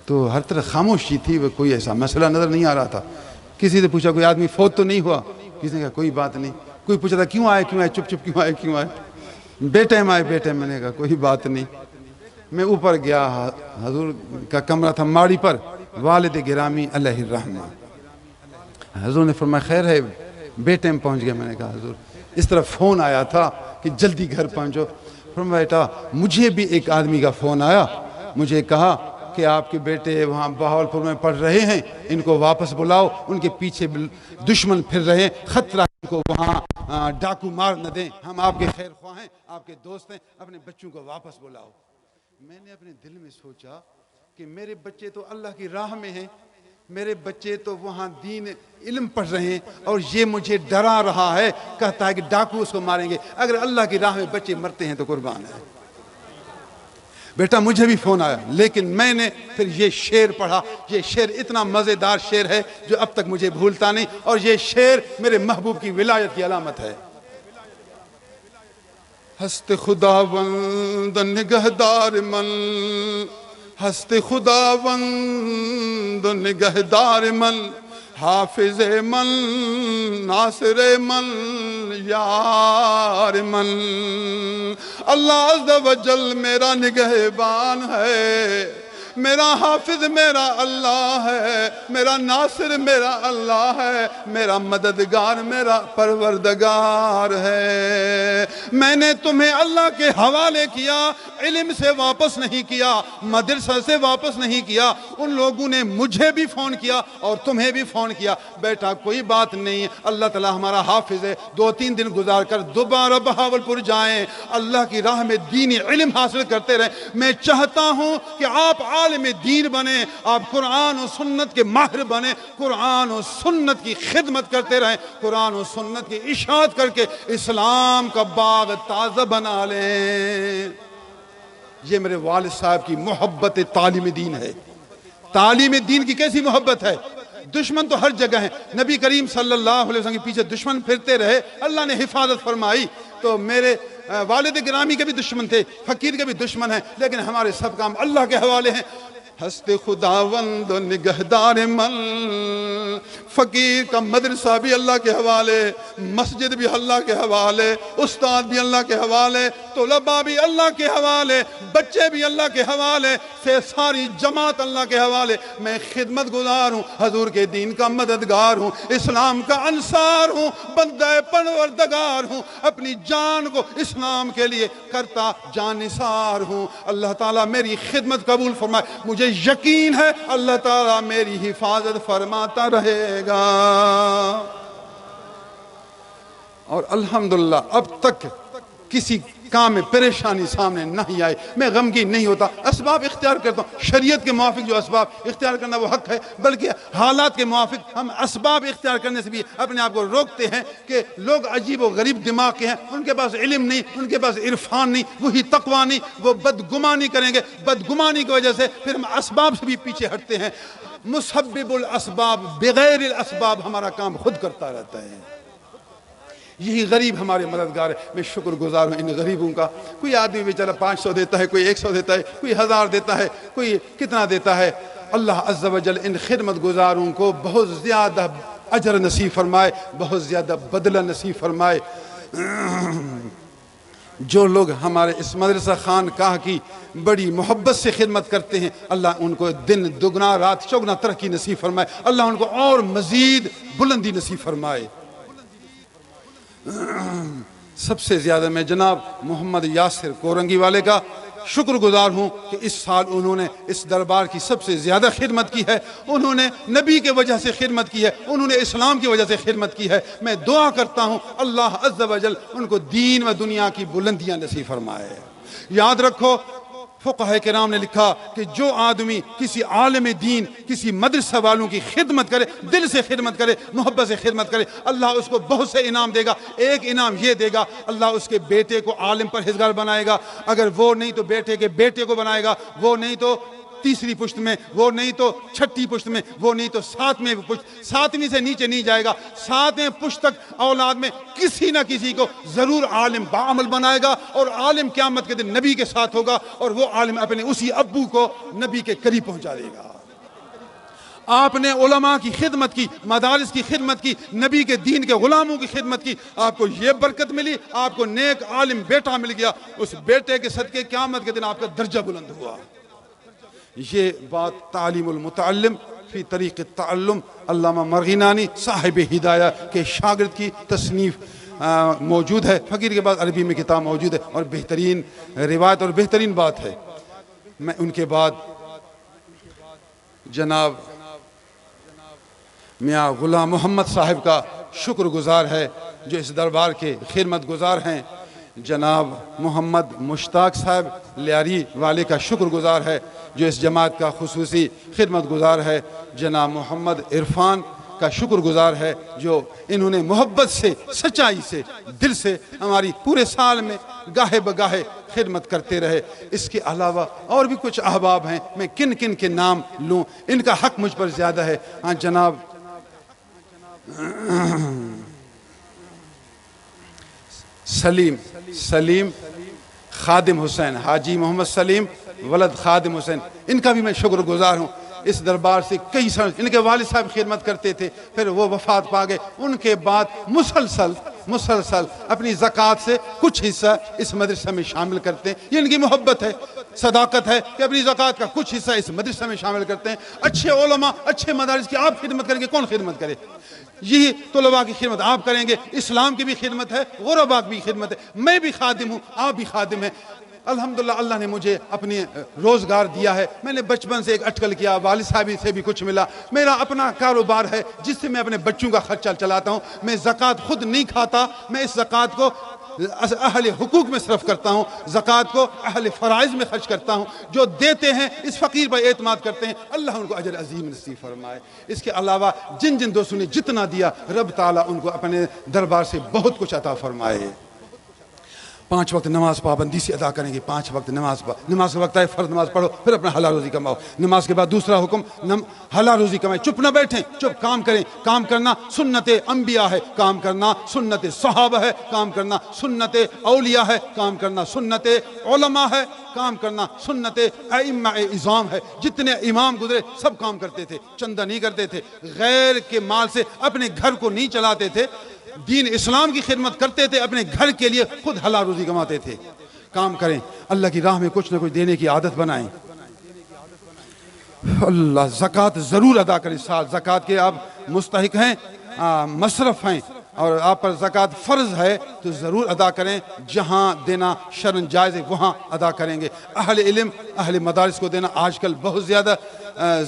تو ہر طرح خاموشی تھی، وہ کوئی ایسا مسئلہ نظر نہیں آ رہا تھا۔ کسی سے پوچھا کوئی آدمی فوت تو نہیں ہوا، کسی نے کہا کوئی بات نہیں، کوئی پوچھا تھا کیوں آئے چپ چپ کیوں آئے، بے ٹائم آئے بے ٹائم، میں نے کہا کوئی بات نہیں۔ میں اوپر گیا، حضور کا کمرہ تھا ماڑی پر، والد گرامی علیہ الرحمہ، حضور نے فرمایا خیر ہے، بے ٹائم پہنچ گیا۔ میں نے کہا حضور اس طرح فون آیا تھا کہ جلدی گھر پہنچو۔ فرمایا بیٹا مجھے بھی ایک آدمی کا فون آیا، مجھے کہا کہ آپ کے بیٹے وہاں بہاولپور میں پڑھ رہے ہیں، ان کو واپس بلاؤ، ان کے پیچھے دشمن پھر رہے ہیں، خطرہ ان کو وہاں ڈاکو مار نہ دیں، ہم آپ کے خیر خواہ ہیں، آپ کے دوست ہیں، اپنے بچوں کو واپس بلاؤ۔ میں نے اپنے دل میں سوچا کہ میرے بچے تو اللہ کی راہ میں ہیں، میرے بچے تو وہاں دین علم پڑھ رہے ہیں، اور یہ مجھے ڈرا رہا ہے، کہتا ہے کہ ڈاکو اس کو ماریں گے۔ اگر اللہ کی راہ میں بچے مرتے ہیں تو قربان ہے۔ بیٹا مجھے بھی فون آیا، لیکن میں نے پھر یہ شعر پڑھا، یہ شعر اتنا مزیدار شعر ہے جو اب تک مجھے بھولتا نہیں، اور یہ شعر میرے محبوب کی ولایت کی علامت ہے۔ ہست خداوند نگہدار من، ہست خداوند نگہدار من، حافظ من، ناصر من، یار من، اللہ عز و جل میرا نگہبان ہے، میرا حافظ میرا اللہ ہے، میرا ناصر میرا اللہ ہے، میرا مددگار میرا پروردگار ہے۔ میں نے تمہیں اللہ کے حوالے کیا، علم سے واپس نہیں کیا، مدرسہ سے واپس نہیں کیا، ان لوگوں نے مجھے بھی فون کیا اور تمہیں بھی فون کیا۔ بیٹا کوئی بات نہیں، اللہ تعالیٰ ہمارا حافظ ہے، 2-3 دن گزار کر دوبارہ بہاولپور جائیں، اللہ کی راہ میں دینی علم حاصل کرتے رہیں۔ میں چاہتا ہوں کہ آپ عالم دین بنیں، آپ قرآن و سنت کے ماہر بنیں، قرآن و سنت کی خدمت کرتے رہیں، قرآن و سنت کی اشاعت کر کے اسلام کا باغ تازہ بنا لیں۔ یہ میرے والد صاحب کی محبت تعلیم دین ہے۔ تعلیم دین کی کیسی محبت ہے؟ دشمن تو ہر جگہ ہیں، نبی کریم صلی اللہ علیہ وسلم کے پیچھے دشمن پھرتے رہے، اللہ نے حفاظت فرمائی، تو میرے والد گرامی کے بھی دشمن تھے، فقیر کے بھی دشمن ہیں، لیکن ہمارے سب کام اللہ کے حوالے ہیں۔ ہست خداوند و نگہدار من، فقیر کا مدرسہ بھی اللہ کے حوالے، مسجد بھی اللہ کے حوالے، استاد بھی اللہ کے حوالے، طلباء بھی اللہ کے حوالے، بچے بھی اللہ کے حوالے سے، ساری جماعت اللہ کے حوالے۔ میں خدمت گزار ہوں، حضور کے دین کا مددگار ہوں، اسلام کا انصار ہوں، بندہ پروردگار ہوں، اپنی جان کو اسلام کے لیے کرتا جان نثار ہوں۔ اللہ تعالیٰ میری خدمت قبول فرمائے، مجھے یقین ہے اللہ تعالیٰ میری حفاظت فرماتا رہے گا۔ اور الحمدللہ اب تک کسی کام میں پریشانی سامنے نہیں آئی، میں غمگین نہیں ہوتا، اسباب اختیار کرتا ہوں، شریعت کے موافق جو اسباب اختیار کرنا وہ حق ہے، بلکہ حالات کے موافق ہم اسباب اختیار کرنے سے بھی اپنے آپ کو روکتے ہیں کہ لوگ عجیب و غریب دماغ کے ہیں، ان کے پاس علم نہیں، ان کے پاس عرفان نہیں، وہی تقوی نہیں، وہ بدگمانی کریں گے، بدگمانی کی وجہ سے پھر ہم اسباب سے بھی پیچھے ہٹتے ہیں۔ مسبب الاسباب بغیر الاسباب ہمارا کام خود کرتا رہتا ہے۔ یہی غریب ہمارے مددگار ہے، میں شکر گزار ہوں ان غریبوں کا۔ کوئی آدمی بیچارہ 500 دیتا ہے، کوئی 100 دیتا ہے، کوئی 1000 دیتا ہے، کوئی کتنا دیتا ہے۔ اللہ عز و جل ان خدمت گزاروں کو بہت زیادہ اجر نصیب فرمائے، بہت زیادہ بدلہ نصیب فرمائے۔ جو لوگ ہمارے اس مدرسہ خانقاہ کی بڑی محبت سے خدمت کرتے ہیں، اللہ ان کو دن دگنا رات چوگنا ترقی نصیب فرمائے، اللہ ان کو اور مزید بلندی نصیب فرمائے۔ سب سے زیادہ میں جناب محمد یاسر کورنگی والے کا شکر گزار ہوں کہ اس سال انہوں نے اس دربار کی سب سے زیادہ خدمت کی ہے، انہوں نے نبی کے وجہ سے خدمت کی ہے، انہوں نے اسلام کی وجہ سے خدمت کی ہے۔ میں دعا کرتا ہوں اللہ عز و جل ان کو دین و دنیا کی بلندیاں نصیب فرمائے۔ یاد رکھو فقہاء کرام نے لکھا کہ جو آدمی کسی عالم دین، کسی مدرسہ والوں کی خدمت کرے، دل سے خدمت کرے، محبت سے خدمت کرے، اللہ اس کو بہت سے انعام دے گا۔ ایک انعام یہ دے گا، اللہ اس کے بیٹے کو عالم پرہیزگار بنائے گا، اگر وہ نہیں تو بیٹے کے بیٹے کو بنائے گا، وہ نہیں تو تیسری پشت میں، وہ نہیں تو چھٹی پشت میں، وہ نہیں تو ساتویں پشت، ساتویں سے نیچے نہیں جائے گا، ساتویں پشت تک اولاد میں کسی نہ کسی کو ضرور عالم باعمل بنائے گا، اور عالم قیامت کے دن نبی کے ساتھ ہوگا، اور وہ عالم اپنے اسی ابو کو نبی کے قریب پہنچا دے گا۔ آپ نے علماء کی خدمت کی، مدارس کی خدمت کی، نبی کے دین کے غلاموں کی خدمت کی، آپ کو یہ برکت ملی، آپ کو نیک عالم بیٹا مل گیا، اس بیٹے کے صدقے قیامت کے دن آپ کا درجہ بلند ہوا۔ یہ بات تعلیم المتعلم فی طریق التعلم علامہ مرغینانی صاحب ہدایہ کے شاگرد کی تصنیف موجود ہے، فقیر کے بعد عربی میں کتاب موجود ہے، اور بہترین روایت اور بہترین بات ہے۔ میں ان کے بعد جناب میاں غلام محمد صاحب کا شکر گزار ہے جو اس دربار کے خدمت گزار ہیں۔ جناب محمد مشتاق صاحب لیاری والے کا شکر گزار ہے جو اس جماعت کا خصوصی خدمت گزار ہے۔ جناب محمد عرفان کا شکر گزار ہے جو انہوں نے محبت سے، سچائی سے، دل سے ہماری پورے سال میں گاہے بگاہے خدمت کرتے رہے۔ اس کے علاوہ اور بھی کچھ احباب ہیں، میں کن کن کے نام لوں، ان کا حق مجھ پر زیادہ ہے۔ ہاں جناب سلیم خادم حسین، حاجی محمد سلیم ولد خادم حسین، ان کا بھی میں شکر گزار ہوں۔ اس دربار سے کئی سال ان کے والد صاحب خدمت کرتے تھے، پھر وہ وفات پا گئے، ان کے بعد مسلسل اپنی زکوٰۃ سے کچھ حصہ اس مدرسہ میں شامل کرتے ہیں۔ یہ ان کی محبت ہے، صداقت ہے کہ اپنی زکوٰۃ کا کچھ حصہ اس مدرسہ میں شامل کرتے ہیں۔ اچھے علماء، اچھے مدارس کی آپ خدمت کریں گے، کون خدمت کرے؟ یہی طلباء کی خدمت آپ کریں گے، اسلام کی بھی خدمت ہے، غرباء کی بھی خدمت ہے۔ میں بھی خادم ہوں، آپ بھی خادم ہیں۔ الحمدللہ اللہ نے مجھے اپنی روزگار دیا ہے، میں نے بچپن سے ایک اٹکل کیا، والد صاحب سے بھی کچھ ملا، میرا اپنا کاروبار ہے جس سے میں اپنے بچوں کا خرچہ چلاتا ہوں۔ میں زکوٰۃ خود نہیں کھاتا، میں اس زکوٰۃ کو اہل حقوق میں صرف کرتا ہوں، زکوٰۃ کو اہل فرائض میں خرچ کرتا ہوں۔ جو دیتے ہیں اس فقیر پر اعتماد کرتے ہیں، اللہ ان کو اجر عظیم نصیب فرمائے۔ اس کے علاوہ جن دوستوں نے جتنا دیا، رب تعالیٰ ان کو اپنے دربار سے بہت کچھ عطا فرمائے۔ 5 وقت نماز پابندی سے ادا کریں گے. 5 وقت نماز کا وقت ہے، فرض نماز پڑھو، پھر اپنا حلال روزی کماؤ. نماز کے بعد دوسرا حکم حلال روزی کمائیں. چپ نہ بیٹھیں، چپ کام کریں. کام کرنا سنت انبیاء ہے، کام کرنا سنت صحابہ ہے، کام کرنا سنت اولیاء ہے، کام کرنا سنت علماء ہے، کام کرنا سنت ائمہ اعظام ہے. جتنے امام گزرے سب کام کرتے تھے، چندہ نہیں کرتے تھے، غیر کے مال سے اپنے گھر کو نہیں چلاتے تھے، دین اسلام کی خدمت کرتے تھے، اپنے گھر کے لیے خود حلال روزی کماتے تھے. کام کریں، اللہ کی راہ میں کچھ نہ کچھ دینے کی عادت بنائیں. اللہ زکوٰۃ ضرور ادا کریں. سال زکوٰۃ کے آپ مستحق ہیں، مصرف ہیں، اور آپ پر زکوٰۃ فرض ہے تو ضرور ادا کریں. جہاں دینا شرعاً جائز ہے وہاں ادا کریں گے. اہل علم، اہل مدارس کو دینا آج کل بہت زیادہ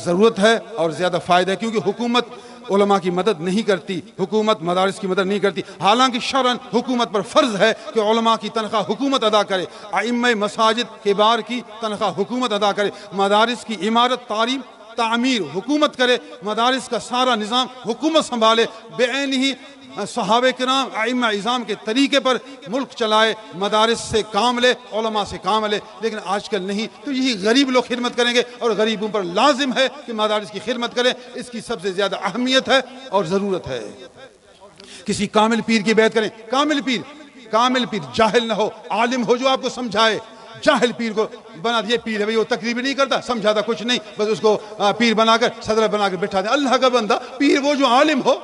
ضرورت ہے اور زیادہ فائدہ ہے، کیونکہ حکومت علماء کی مدد نہیں کرتی، حکومت مدارس کی مدد نہیں کرتی. حالانکہ شرعاً حکومت پر فرض ہے کہ علماء کی تنخواہ حکومت ادا کرے، ائمہ مساجد کبار کی تنخواہ حکومت ادا کرے، مدارس کی عمارت تعمیر حکومت کرے، مدارس کا سارا نظام حکومت سنبھالے، بعین ہی صحابہ کرام ائمہ اعظام کے طریقے پر ملک چلائے، مدارس سے کام لے، علماء سے کام لے. لیکن آج کل نہیں، تو یہی غریب لوگ خدمت کریں گے، اور غریبوں پر لازم ہے کہ مدارس کی خدمت کریں. اس کی سب سے زیادہ اہمیت ہے اور ضرورت ہے. کسی کامل پیر کی بیعت کریں. کامل پیر جاہل نہ ہو، عالم ہو جو آپ کو سمجھائے. جاہل پیر کو بنا دیا پیر ہے بھئی، وہ تقریر نہیں کرتا، سمجھاتا کچھ نہیں، بس اس کو پیر بنا کر صدر بنا کر بٹھا دیں. اللہ کا بندہ پیر وہ جو عالم ہو،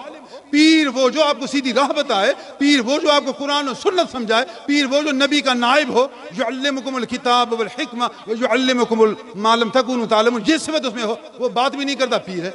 پیر وہ جو آپ کو سیدھی راہ بتائے، پیر وہ جو آپ کو قرآن و سنت سمجھائے، پیر وہ جو نبی کا نائب ہو، یعلمکم الکتاب والحکمہ ویعلمکم ما لم تکونوا تعلمون. جس صفت اس میں ہو وہ بات بھی نہیں کرتا پیر ہے.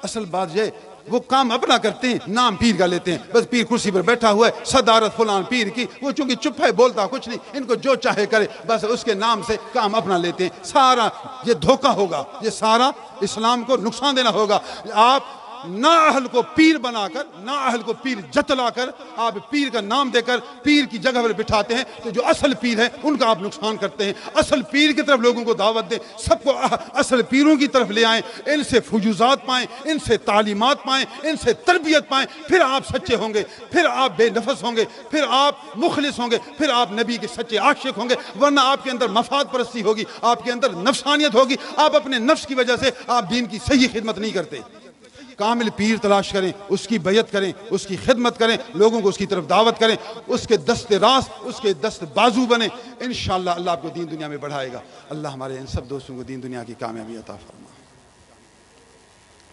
اصل بات یہ وہ کام اپنا کرتے ہیں، نام پیر کا لیتے ہیں. بس پیر کرسی پر بیٹھا ہوا ہے، صدارت فلان پیر کی، وہ چونکہ چپ ہے، بولتا کچھ نہیں، ان کو جو چاہے کرے، بس اس کے نام سے کام اپنا لیتے ہیں. سارا یہ دھوکہ ہوگا، یہ سارا اسلام کو نقصان دینا ہوگا. آپ نااہل کو پیر بنا کر، نااہل کو پیر جتلا کر، آپ پیر کا نام دے کر پیر کی جگہ پر بٹھاتے ہیں، تو جو اصل پیر ہیں ان کا آپ نقصان کرتے ہیں. اصل پیر کی طرف لوگوں کو دعوت دیں، سب کو اصل پیروں کی طرف لے آئیں، ان سے فیوضات پائیں، ان سے تعلیمات پائیں، ان سے تربیت پائیں. پھر آپ سچے ہوں گے، پھر آپ بے نفس ہوں گے، پھر آپ مخلص ہوں گے، پھر آپ نبی کے سچے عاشق ہوں گے. ورنہ آپ کے اندر مفاد پرستی ہوگی، آپ کے اندر نفسانیت ہوگی، آپ اپنے نفس کی وجہ سے آپ دین کی صحیح خدمت نہیں کرتے. کامل پیر تلاش کریں، اس کی بیعت کریں، اس کی خدمت کریں، لوگوں کو اس کی طرف دعوت کریں، اس کے دست راست، اس کے دست بازو بنیں. انشاءاللہ اللہ آپ کو دین دنیا میں بڑھائے گا. اللہ ہمارے ان سب دوستوں کو دین دنیا کی کامیابی عطا فرمائے.